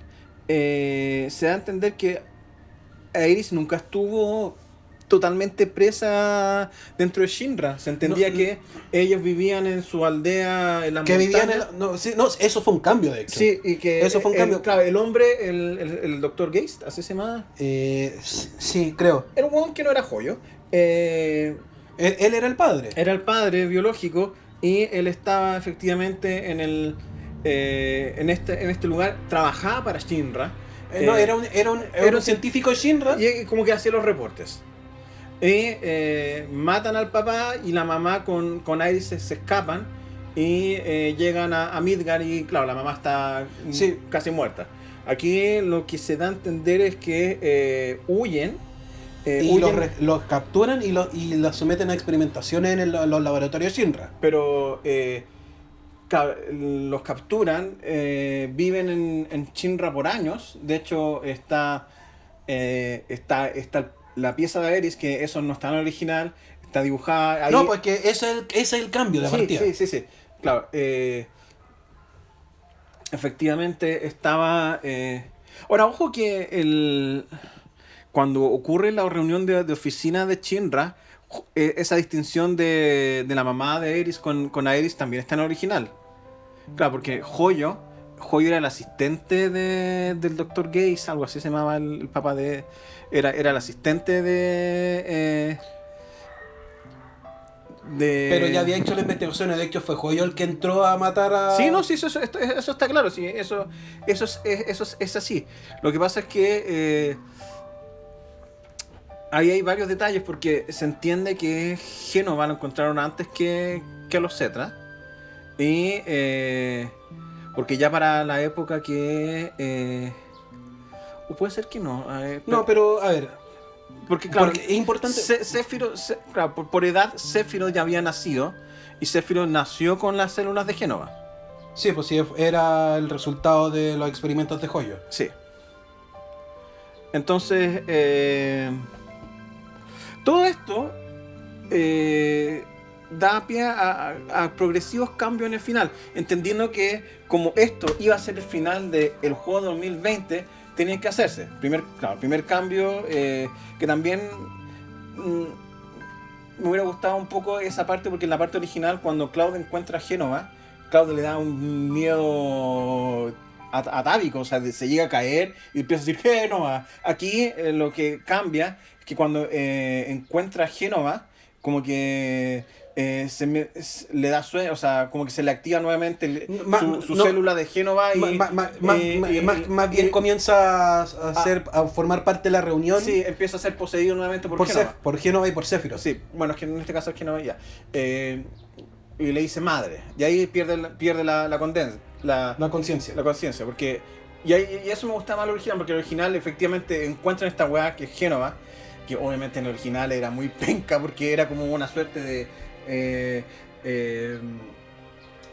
se da a entender que Aeris nunca estuvo totalmente presa dentro de Shinra. Se entendía que ellos vivían en su aldea en la montaña. Eso fue un cambio, de hecho. Sí, y que eso fue un cambio. Claro, el hombre, el Dr. Geist, ¿así se llama? Sí, creo. Era un huevón que no era joyo. Él era el padre. Era el padre biológico y él estaba efectivamente en este lugar, trabajaba para Shinra. Era un científico de Shinra. Y como que hacía los reportes. Matan al papá y la mamá con Aeris se escapan y llegan a Midgar y claro, la mamá está casi muerta. Aquí lo que se da a entender es que huyen. Los capturan y los someten a experimentaciones en los laboratorios Shinra. Pero claro, los capturan, viven en Shinra por años. De hecho, está la pieza de Aeris, que eso no está en el original, está dibujada ahí. No, porque ese es el cambio de partida. Sí. Claro, efectivamente estaba... Ahora, ojo que cuando ocurre la reunión de oficina de Shinra, esa distinción de la mamá de Aeris con Aeris también está en el original. Claro, porque Hoyo era el asistente del Dr. Geist, algo así se llamaba el papá de... Era el asistente Pero ya había hecho las investigaciones, de hecho fue Hoyo el que entró a matar a... Sí, no, sí, eso está claro, sí, eso es así. Lo que pasa es que ahí hay varios detalles porque se entiende que Génova lo encontraron antes que a los Cetra. Y porque ya para la época que... o puede ser que no. No, pero a ver. Porque claro, es importante. Claro, por edad, Sephiroth ya había nacido. Y Sephiroth nació con las células de Génova. Sí, pues sí, era el resultado de los experimentos de Hoyo. Sí. Entonces, todo esto da pie a progresivos cambios en el final, entendiendo que como esto iba a ser el final del juego de 2020, tenía que hacerse. Primer cambio, que también me hubiera gustado un poco esa parte, porque en la parte original, cuando Cloud encuentra a Génova, Cloud le da un miedo atávico, o sea, se llega a caer y empieza a decir Génova. Aquí lo que cambia es que cuando encuentra a Génova, como que le da sueño, o sea, como que se le activa nuevamente su célula de Génova y más bien comienza a formar parte de la reunión. Sí, empieza a ser poseído nuevamente por Génova. Por Génova y por Sephiroth. Sí, bueno, es que en este caso es Génova ya. Y le dice madre, y ahí pierde la conciencia. La conciencia, porque y eso me gustaba más lo original, porque el original efectivamente encuentran esta weá que es Génova, que obviamente en el original era muy penca porque era como una suerte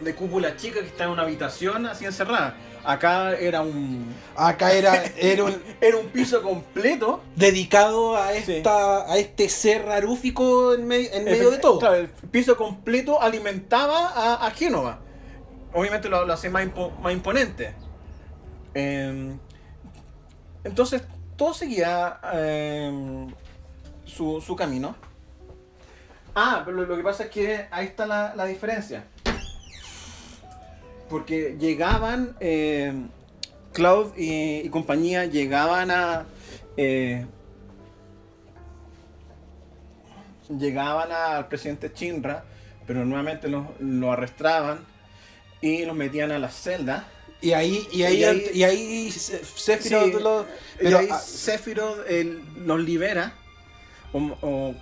de cúpula chica que está en una habitación así encerrada. Acá era un piso completo dedicado a a este ser rarúfico en medio de todo. Claro, el piso completo alimentaba a Génova. Obviamente lo hace más imponente. Entonces todo seguía su camino. Pero lo que pasa es que ahí está la diferencia. Porque llegaban, Cloud y compañía llegaban al presidente Shinra, pero nuevamente lo arrestaban y los metían a la celda. Y ahí Sephiroth Sephiroth los libera o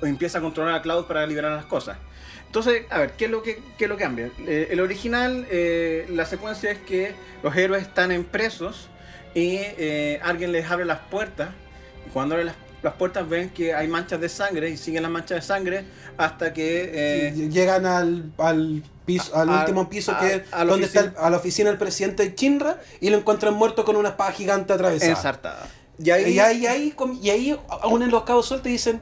empieza a controlar a Cloud para liberar las cosas. Entonces, a ver, ¿qué es lo que cambia? El original, la secuencia es que los héroes están presos y alguien les abre las puertas. Y cuando abren las puertas ven que hay manchas de sangre y siguen las manchas de sangre hasta que llegan al último piso, que es donde está a la oficina del presidente de Shinra, y lo encuentran muerto con una espada gigante atravesada. Ensartada. Y ahí unen los cabos sueltos y dicen: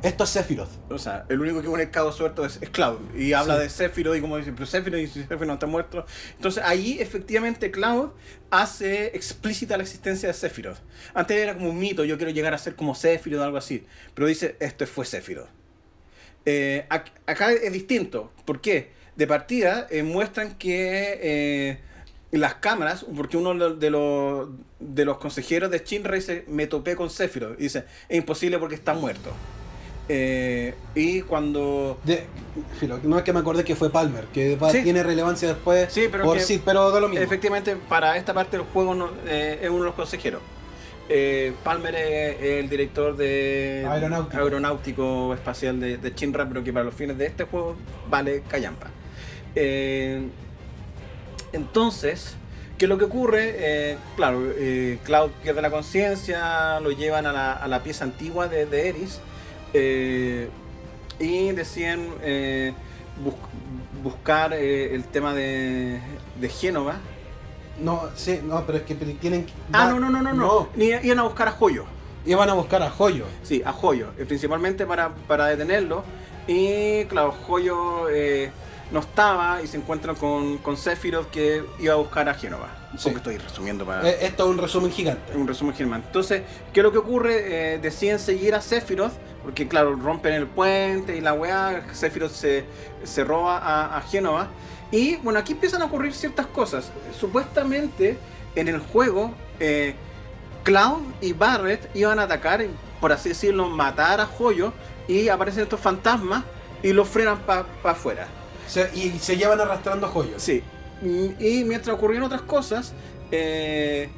esto es Sephiroth. O sea, el único que une el cabo suelto es Cloud. Y habla de Sephiroth y como dice, pero Sephiroth no está muerto. Entonces ahí efectivamente Cloud hace explícita la existencia de Sephiroth. Antes era como un mito, yo quiero llegar a ser como Sephiroth o algo así. Pero dice, esto fue Sephiroth. Acá es distinto. ¿Por qué? De partida muestran que las cámaras, porque uno de los consejeros de Shinra dice, me topé con Sephiroth. Y dice, es imposible porque está muerto. Y cuando... no es que me acordé que fue Palmer, que tiene relevancia después, sí, pero da lo mismo. Efectivamente, para esta parte del juego es uno de los consejeros. Palmer es el director de aeronáutico espacial de Shinra, pero que para los fines de este juego vale callampa. Entonces, ¿qué es lo que ocurre? Cloud pierde la conciencia, lo llevan a la pieza antigua de Eris. Y deciden buscar el tema de Génova. Pero es que tienen que... No. Iban a buscar a Joyo. Iban a buscar a Joyo. Sí, a Joyo, principalmente para detenerlo. Y claro, Joyo no estaba y se encuentran con Sephiroth, que iba a buscar a Génova. Sí. Porque estoy resumiendo para... Esto es un resumen gigante. Un resumen gigante. Entonces, ¿qué es lo que ocurre? Deciden seguir a Sephiroth, porque claro, rompen el puente y la weá, Sephiroth se roba a Génova. Y bueno, aquí empiezan a ocurrir ciertas cosas. Supuestamente, en el juego, Cloud y Barret iban a atacar, por así decirlo, matar a Joyo, y aparecen estos fantasmas y los frenan para afuera. Y se llevan arrastrando a Joyo. Sí. Y mientras ocurrían otras cosas, es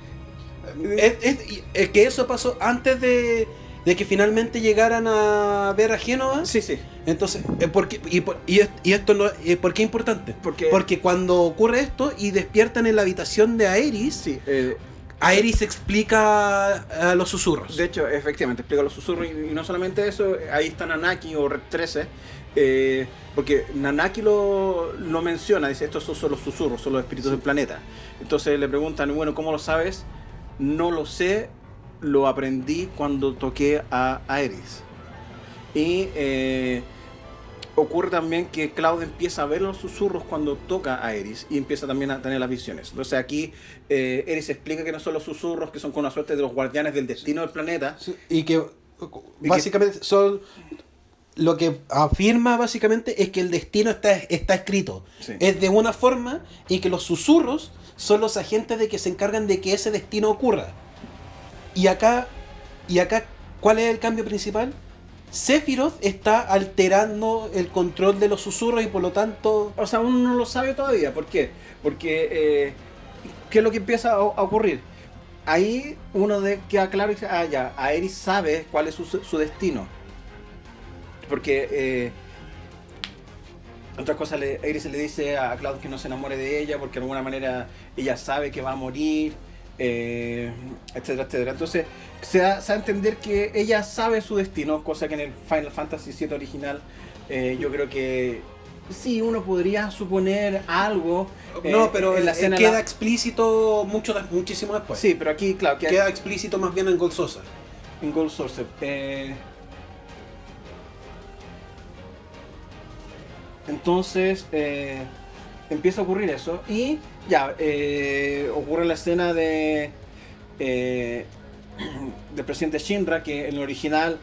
que eso pasó antes de que finalmente llegaran a ver a Génova. Sí. Entonces, ¿por qué es importante? Porque cuando ocurre esto y despiertan en la habitación de Aeris, Aeris explica los susurros. De hecho, efectivamente, explica los susurros, y no solamente eso, ahí está Nanaki o Red 13. Porque Nanaki lo menciona, dice, estos son los susurros, son los espíritus del planeta. Entonces le preguntan, bueno, ¿cómo lo sabes? No lo sé, lo aprendí cuando toqué a Aerys. Y ocurre también que Cloud empieza a ver los susurros cuando toca a Aerys y empieza también a tener las visiones. Entonces aquí Aerys explica que no son los susurros, que son con una suerte de los guardianes del destino del planeta. Sí, y que básicamente son... Lo que afirma básicamente es que el destino está escrito. Sí. Es de una forma y que los susurros son los agentes de que se encargan de que ese destino ocurra. Y acá, ¿cuál es el cambio principal? Sephiroth está alterando el control de los susurros y por lo tanto... O sea, uno no lo sabe todavía. ¿Por qué? Porque, ¿qué es lo que empieza a ocurrir? Ahí uno queda claro y dice, ya, Aerys sabe cuál es su destino. Porque otra cosa, Aerys le dice a Cloud que no se enamore de ella porque de alguna manera ella sabe que va a morir, etcétera, etcétera. Entonces se da a entender que ella sabe su destino, cosa que en el Final Fantasy VII original yo creo que sí, uno podría suponer algo. No, pero en la escena queda explícito muchísimo después. Sí, pero aquí, claro, queda explícito más bien en Gold Saucer. En Gold Saucer. Entonces empieza a ocurrir eso y ya ocurre la escena del presidente Shinra, que en el original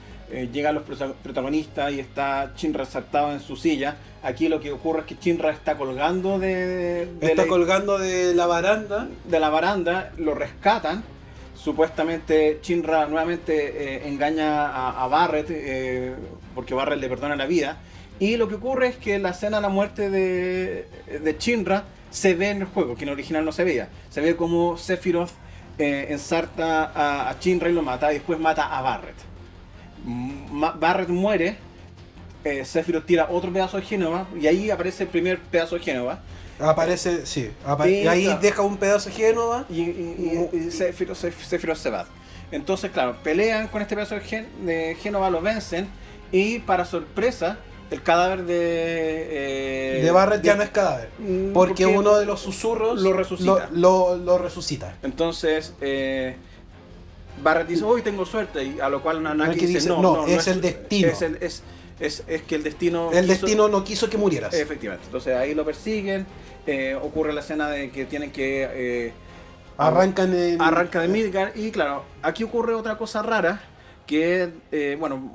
llegan los protagonistas y está Shinra saltado en su silla. Aquí lo que ocurre es que Shinra está colgando colgando de la baranda. De la baranda, lo rescatan. Supuestamente Shinra nuevamente engaña a Barret porque Barret le perdona la vida. Y lo que ocurre es que la escena de la muerte de Shinra se ve en el juego, que en el original no se veía. Se ve como Sephiroth ensarta a Shinra y lo mata, y después mata a Barret. Barret muere, Sephiroth tira otro pedazo de Génova, y ahí aparece el primer pedazo de Génova. Aparece, sí. Y ahí claro, deja un pedazo de Génova. Y Sephiroth se va. Entonces, claro, pelean con este pedazo de Génova, lo vencen, y para sorpresa... El cadáver de Barret ya no es cadáver. Porque uno de los susurros lo resucita. Lo resucita. Entonces, Barret dice, hoy tengo suerte. Y a lo cual Nanaki dice, no, es el destino. Es que el destino... El destino no quiso que murieras. Efectivamente. Entonces ahí lo persiguen. Ocurre la escena de que tienen que... Arranca de Midgar. Y claro, aquí ocurre otra cosa rara. Que,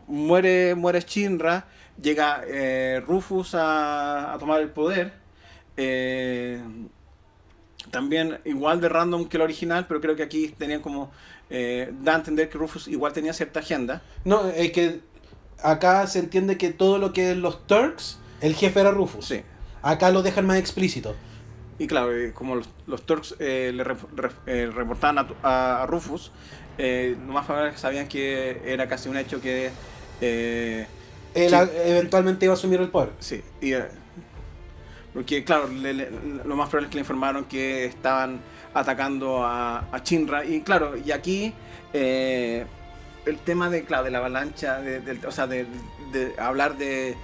muere Shinra. Llega Rufus a tomar el poder. También igual de random que el original, pero creo que aquí tenían como... da a entender que Rufus igual tenía cierta agenda. No, es que acá se entiende que todo lo que es los Turks, el jefe era Rufus. Sí. Acá lo dejan más explícito. Y claro, como los Turks le reportaban a Rufus, lo más probable es que sabían que era casi un hecho que... Él eventualmente iba a asumir el poder. Sí, y, porque claro, lo más probable es que le informaron que estaban atacando a Shinra. Y claro, y aquí el tema de la avalancha, de hablar de...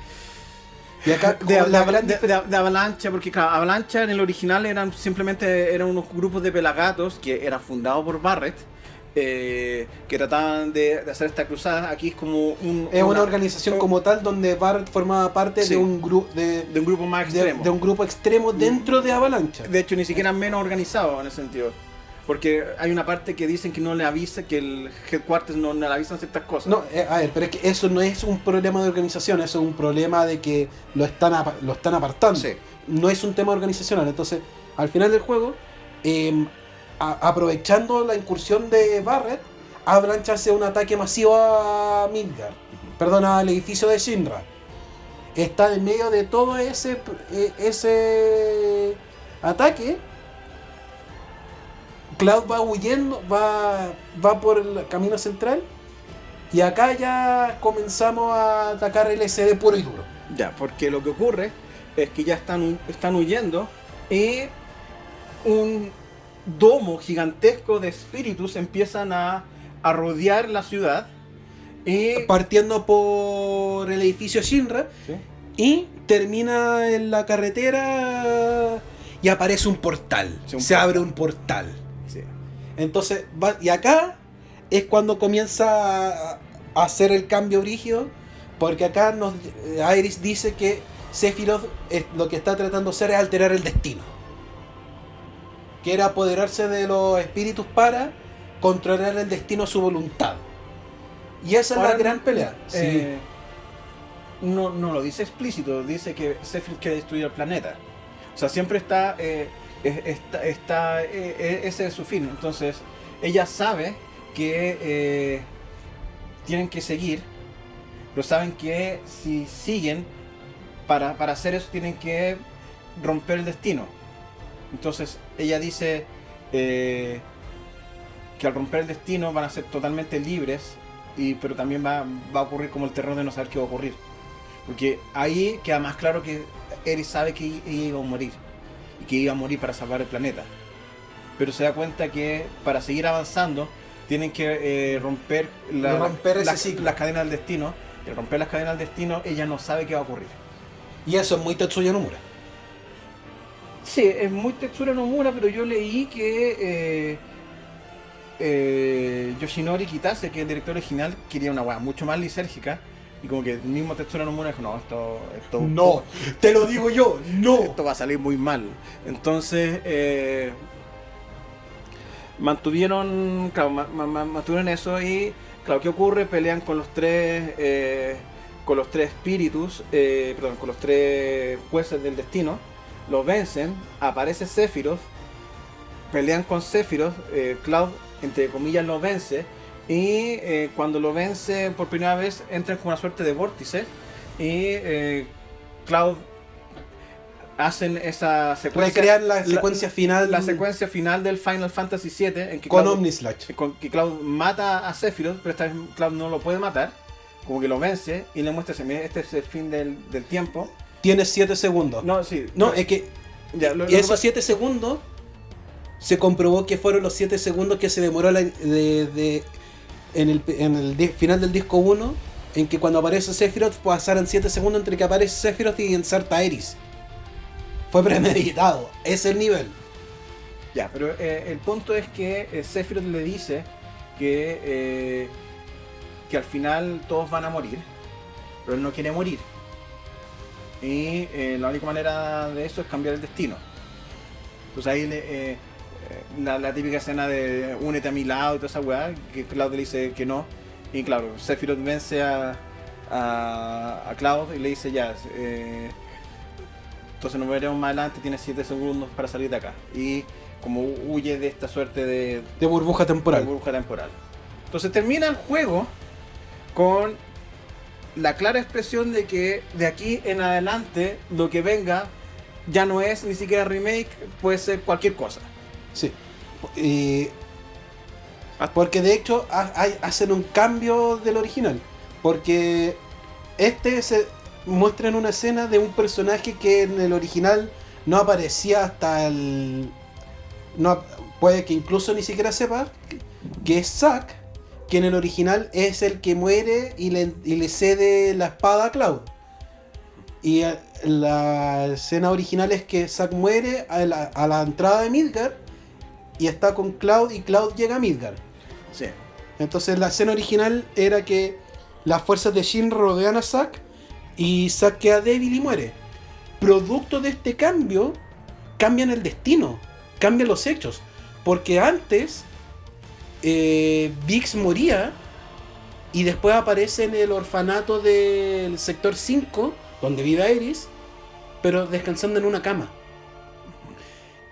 Y acá, de avalancha, porque claro, avalancha en el original eran unos grupos de pelagatos que eran fundados por Barret. Que trataban de hacer esta cruzada. Aquí es como una organización como tal donde Barret formaba parte de un grupo más extremo, de un grupo extremo dentro de Avalancha. De hecho, ni siquiera menos organizado en ese sentido, porque hay una parte que dicen que no le avisa, que el headquarters no le avisan ciertas cosas. No, a ver, pero es que eso no es un problema de organización, eso es un problema de que lo están apartando. Sí. No es un tema organizacional. Entonces, al final del juego, aprovechando la incursión de Barret, Avalancha hace un ataque masivo a Midgar, al edificio de Shinra. Está en medio de todo ese ataque. Cloud va huyendo, va por el camino central, y acá ya comenzamos a atacar el SD puro y duro. Ya, porque lo que ocurre es que ya están huyendo y un domo gigantesco de espíritus empiezan a rodear la ciudad, y partiendo por el edificio Shinra. ¿Sí? Y termina en la carretera y aparece un portal. Se abre un portal. Sí. Entonces y acá es cuando comienza a hacer el cambio brígido, porque acá Aerys dice que Sephiroth lo que está tratando de hacer es alterar el destino. Quiere apoderarse de los espíritus para controlar el destino a su voluntad. Y esa es la gran pelea. No lo dice explícito, dice que Sephiroth quiere destruir el planeta. O sea, siempre está ese es su fin. Entonces, ella sabe que tienen que seguir, pero saben que si siguen, para hacer eso tienen que romper el destino. Entonces, ella dice que al romper el destino van a ser totalmente libres, pero también va a ocurrir como el terror de no saber qué va a ocurrir. Porque ahí queda más claro que Aerys sabe que ella iba a morir, y que iba a morir para salvar el planeta. Pero se da cuenta que para seguir avanzando tienen que romper las cadenas del destino. Y al romper las cadenas del destino, ella no sabe qué va a ocurrir. Y eso es muy Tetsuya Nomura. Sí, es muy Tetsuya Nomura, pero yo leí que Yoshinori Kitase, que es el director original, quería una weá mucho más lisérgica. Y como que el mismo Tetsuya Nomura dijo, no, esto no, te lo digo yo, no. Esto va a salir muy mal. Entonces, mantuvieron eso y, claro, ¿qué ocurre? Pelean con los tres espíritus, con los tres jueces del destino. Los vencen, aparece Sephiroth, pelean con Sephiroth, Cloud, entre comillas, los vence. Y cuando lo vence por primera vez, entran con una suerte de vórtice. Y Cloud hacen esa secuencia. Recrean la secuencia final. La secuencia final del Final Fantasy VII. En que con Cloud, Omnislash. Que Cloud mata a Sephiroth, pero esta vez Cloud no lo puede matar. Como que lo vence y le muestra, este es el fin del tiempo. Tienes 7 segundos. No, sí. No, es que ya, esos 7 segundos se comprobó que fueron los 7 segundos que se demoró en el final del disco 1, en que cuando aparece Sephiroth pasaron 7 segundos entre que aparece Sephiroth y inserta Aerys. Fue premeditado, ese es el nivel. Ya, pero el punto es que Sephiroth le dice que al final todos van a morir, pero él no quiere morir. Y la única manera de eso es cambiar el destino. Entonces ahí la típica escena de únete a mi lado y toda esa weá, que Cloud le dice que no. Y claro, Sephiroth vence a Cloud y le dice ya, entonces nos veremos más adelante, tienes 7 segundos para salir de acá. Y como huye de esta suerte de burbuja temporal. Entonces termina el juego con la clara expresión de que de aquí en adelante lo que venga ya no es ni siquiera remake, puede ser cualquier cosa. Sí. Porque de hecho hacen un cambio del original. Porque se muestra en una escena de un personaje que en el original no aparecía hasta el... No, puede que incluso ni siquiera sepa que es Zack, que en el original es el que muere y le cede la espada a Cloud. Y la escena original es que Zack muere a la entrada de Midgard y está con Cloud y Cloud llega a Midgard. Sí. Entonces la escena original era que las fuerzas de Shin rodean a Zack y Zack queda débil y muere. Producto de este cambio, cambian el destino, cambian los hechos. Porque antes Vix moría y después aparece en el orfanato del sector 5, donde vive Aerys, pero descansando en una cama.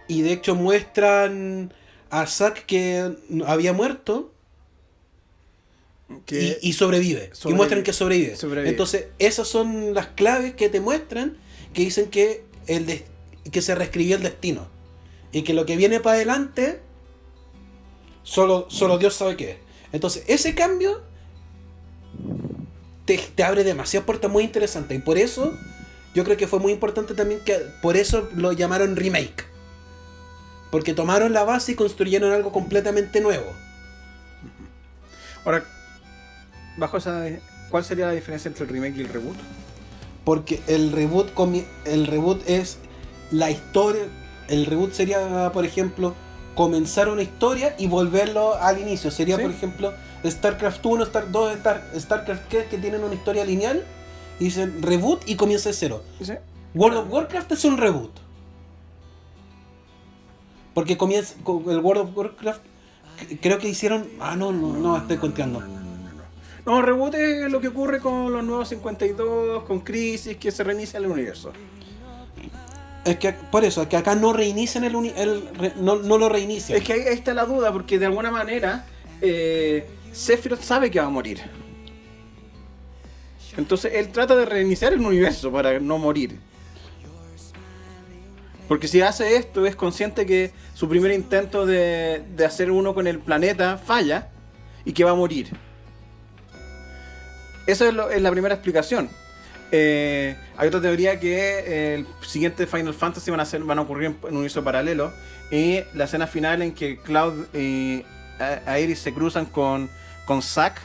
Y de hecho muestran a Zack que había muerto y sobrevive. Y muestran que sobrevive. Entonces esas son las claves que te muestran, que dicen que que se reescribió el destino. Y que lo que viene para adelante solo Dios sabe qué es. Entonces ese cambio te abre demasiadas puertas muy interesantes. Y por eso yo creo que fue muy importante también que por eso lo llamaron remake. Porque tomaron la base y construyeron algo completamente nuevo. Ahora, bajo esa, ¿cuál sería la diferencia entre el remake y el reboot? Porque el reboot es la historia. El reboot sería, por ejemplo, comenzar una historia y volverlo al inicio. Sería, ¿Sí? por ejemplo, StarCraft 1, Star 2, StarCraft 3, que tienen una historia lineal y dicen reboot y comienza de cero. ¿Sí? World of Warcraft es un reboot. Porque comienza con el World of Warcraft, creo que hicieron... no, estoy conteando. No, reboot es lo que ocurre con los nuevos 52, con Crisis, que se reinicia el universo. Es que por eso, que acá no reinician no lo reinician. Es que ahí está la duda, porque de alguna manera Sephiroth sabe que va a morir. Entonces él trata de reiniciar el universo para no morir. Porque si hace esto, es consciente que su primer intento de hacer uno con el planeta falla y que va a morir. Esa es la primera explicación. Hay otra teoría que el siguiente Final Fantasy van a ocurrir en un universo paralelo, y la escena final en que Cloud y Aerith se cruzan con Zack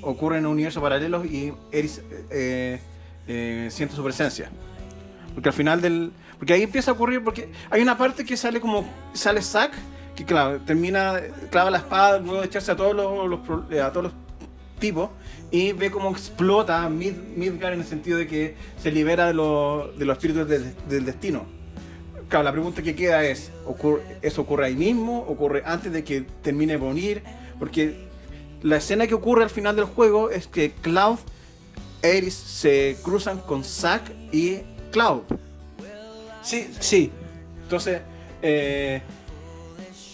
ocurre en un universo paralelo y Aerith siente su presencia. Porque al final porque ahí empieza a ocurrir, porque hay una parte que sale Zack, que claro, clava la espada luego de echarse a todos los tipos, y ve cómo explota Midgar, en el sentido de que se libera de los espíritus del destino. Claro, la pregunta que queda es, ¿eso ocurre ahí mismo? ¿Ocurre antes de que termine de morir? Porque la escena que ocurre al final del juego es que Cloud y Aerith se cruzan con Zack y Cloud. Sí. Entonces,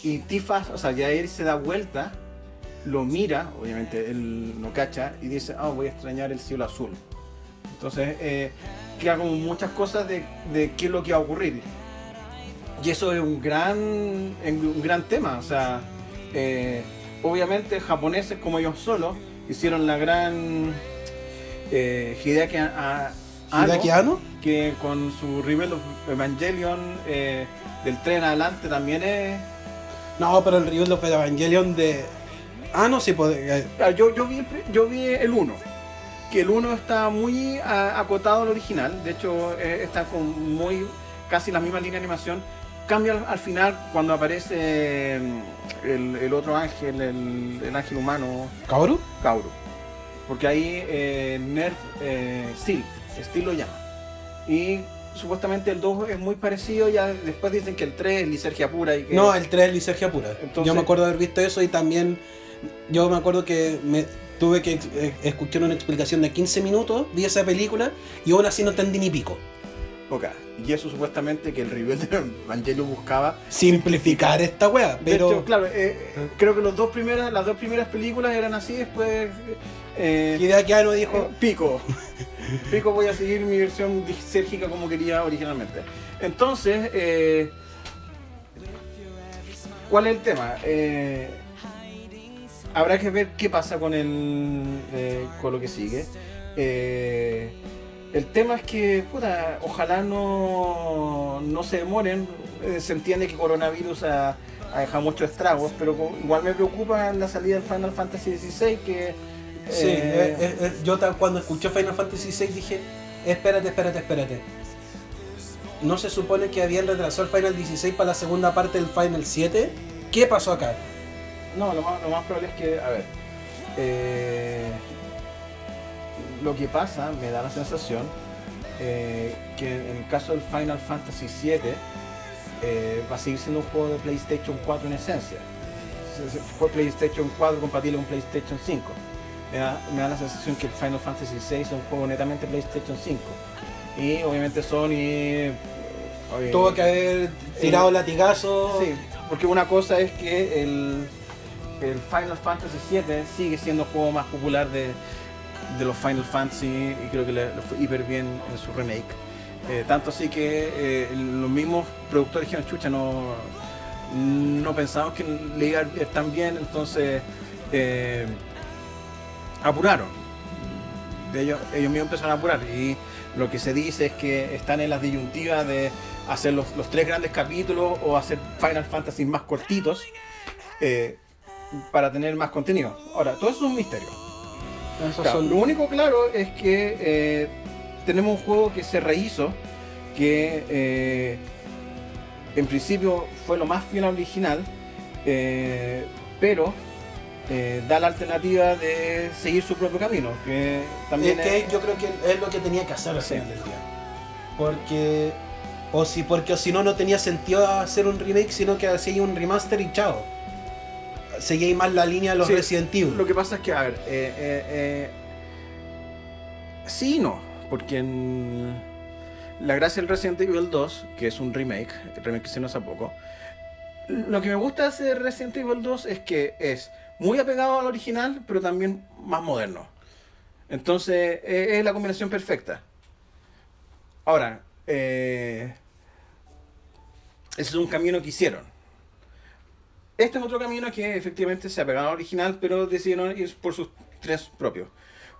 y Tifa, o sea, ya Aerith se da vuelta, lo mira, obviamente él no cacha, y dice, voy a extrañar el cielo azul. Entonces, queda como muchas cosas de qué es lo que va a ocurrir. Y eso es un gran tema. O sea, obviamente japoneses como ellos solos hicieron la gran Hideaki Anno, que con su Rebel of Evangelion del tren adelante también es... No, pero el Rebel of Evangelion de... no, sí puede... Yo vi el 1, que el 1 está muy acotado al original. De hecho, está con casi la misma línea de animación. Cambia al final cuando aparece el otro ángel, el ángel humano. ¿Kaoru? Porque ahí Nerf Steel lo llama. Y supuestamente el 2 es muy parecido. Ya después dicen que el 3 es lisergia pura. No, el 3 es lisergia pura. Entonces, yo me acuerdo de haber visto eso, y también yo me acuerdo que tuve que escuchar una explicación de 15 minutos, vi esa película y aún así no entendí ni pico. Ok, y eso supuestamente que el Rebel de Evangelion buscaba simplificar esta wea, pero... De hecho, claro, creo que las dos primeras películas eran así. Después Hideaki Anno dijo... Pico, voy a seguir mi versión disérgica como quería originalmente. Entonces, ¿cuál es el tema? Habrá que ver qué pasa con lo que sigue. El tema es que, ojalá no se demoren. Se entiende que coronavirus ha dejado muchos estragos, pero igual me preocupa la salida del Final Fantasy XVI, que... yo cuando escuché Final Fantasy VI dije, espérate. ¿No se supone que habían retrasado el Final 16 para la segunda parte del Final 7? ¿Qué pasó acá? No, lo más probable es que, a ver, lo que pasa, me da la sensación, que en el caso del Final Fantasy VII va a seguir siendo un juego de PlayStation 4 en esencia. Fue PlayStation 4 compatible con PlayStation 5. Me da la sensación que el Final Fantasy VI es un juego netamente PlayStation 5. Y obviamente Sony... tuvo que haber tirado latigazos. Sí, porque una cosa es que el Final Fantasy VII sigue siendo el juego más popular de los Final Fantasy, y creo que le fue hiper bien en su remake. Tanto así que los mismos productores dijeron, chucha, no pensamos que le iba a ir tan bien, entonces apuraron. Ellos mismos empezaron a apurar, y lo que se dice es que están en las disyuntivas de hacer los 3 grandes capítulos o hacer Final Fantasy más cortitos para tener más contenido. Ahora, todo eso es un misterio. Claro, lo único claro es que tenemos un juego que se rehizo, que en principio fue lo más fiel al original, pero da la alternativa de seguir su propio camino, que también yo creo que es lo que tenía que hacer al final del día. Porque o si no tenía sentido hacer un remake, sino que hacía un remaster y chao. Seguía más la línea de los Resident Evil. Lo que pasa es que, a ver, sí y no, porque la gracia del Resident Evil 2, que es un remake, el remake que hicieron hace poco, lo que me gusta de ese Resident Evil 2 es que es muy apegado al original, pero también más moderno. Entonces, es la combinación perfecta. Ahora, ese es un camino que hicieron. Este es otro camino que efectivamente se apegaba al original, pero decidieron ir por sus tres propios.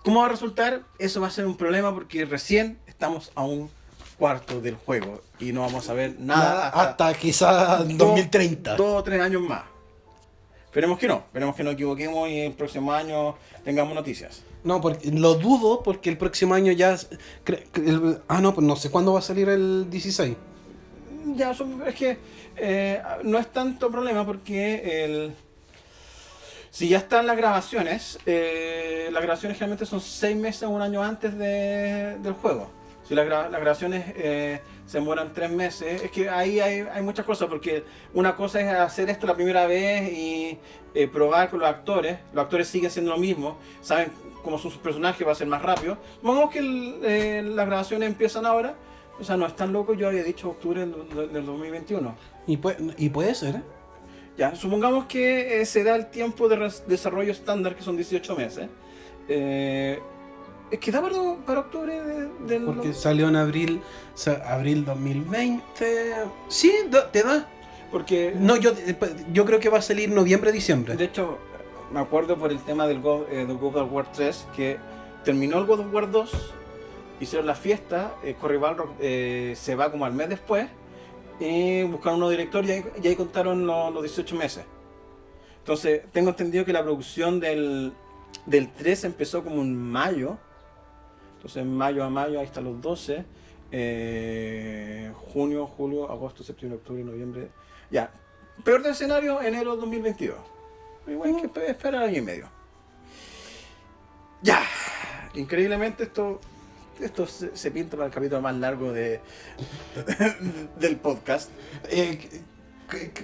¿Cómo va a resultar? Eso va a ser un problema porque recién estamos a un cuarto del juego y no vamos a ver nada hasta quizás 2030. 2 o 3 años más. Esperemos que no nos equivoquemos y el próximo año tengamos noticias. No, porque lo dudo porque el próximo año ya... pues no sé cuándo va a salir el 16. Ya, es que no es tanto problema porque si ya están las grabaciones generalmente son 6 meses o un año antes del juego. Si las grabaciones se demoran 3 meses, es que ahí hay muchas cosas, porque una cosa es hacer esto la primera vez y probar con los actores siguen siendo lo mismo, saben cómo son sus personajes, va a ser más rápido. Supongamos que las grabaciones empiezan ahora, o sea, no es tan loco, yo había dicho octubre del 2021. Y puede ser, ¿eh? Ya, supongamos que se da el tiempo de desarrollo estándar, que son 18 meses. Es que da para octubre del... Porque salió en abril 2020. Sí, te da. Porque... No, yo creo que va a salir noviembre-diciembre. De hecho, me acuerdo por el tema del God of War 3, que terminó el God of War 2, hicieron la fiesta, Cory Balrog se va como al mes después, y buscaron un nuevo director y ahí contaron los 18 meses. Entonces, tengo entendido que la producción del 3 empezó como en mayo. Entonces, mayo a mayo, ahí están los 12. Junio, julio, agosto, septiembre, octubre, noviembre. Ya. Peor del escenario, enero 2022. Igual hay que esperar año y medio. Ya. Increíblemente esto se pinta para el capítulo más largo del podcast.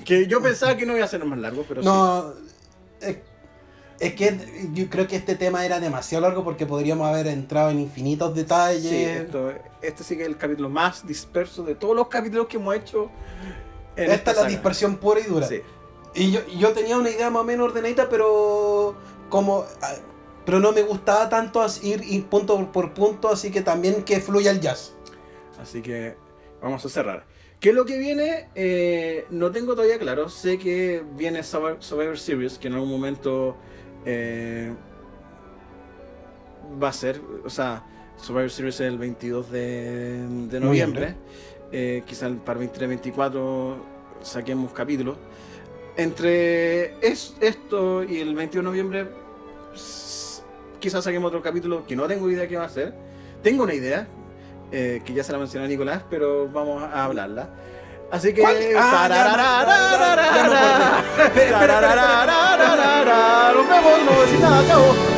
Que yo pensaba que no iba a ser el más largo, pero no, sí. Es que yo creo que este tema era demasiado largo porque podríamos haber entrado en infinitos detalles. Sí, este sí que es el capítulo más disperso de todos los capítulos que hemos hecho. Esta es la dispersión pura y dura. Sí. Y yo tenía una idea más o menos ordenadita, pero no me gustaba tanto ir punto por punto, así que también que fluya el jazz. Así que vamos a cerrar. ¿Qué es lo que viene? No tengo todavía claro. Sé que viene Survivor Series, que en algún momento va a ser, o sea, Survivor Series es el 22 de noviembre. Quizás para 23-24 saquemos capítulos. Entre esto y el 21 de noviembre quizás saquemos otro capítulo que no tengo idea qué va a ser. Tengo una idea, que ya se la mencioné a Nicolás, pero vamos a hablarla. Así que... Espera. Nos vemos, no voy a decir nada, chao.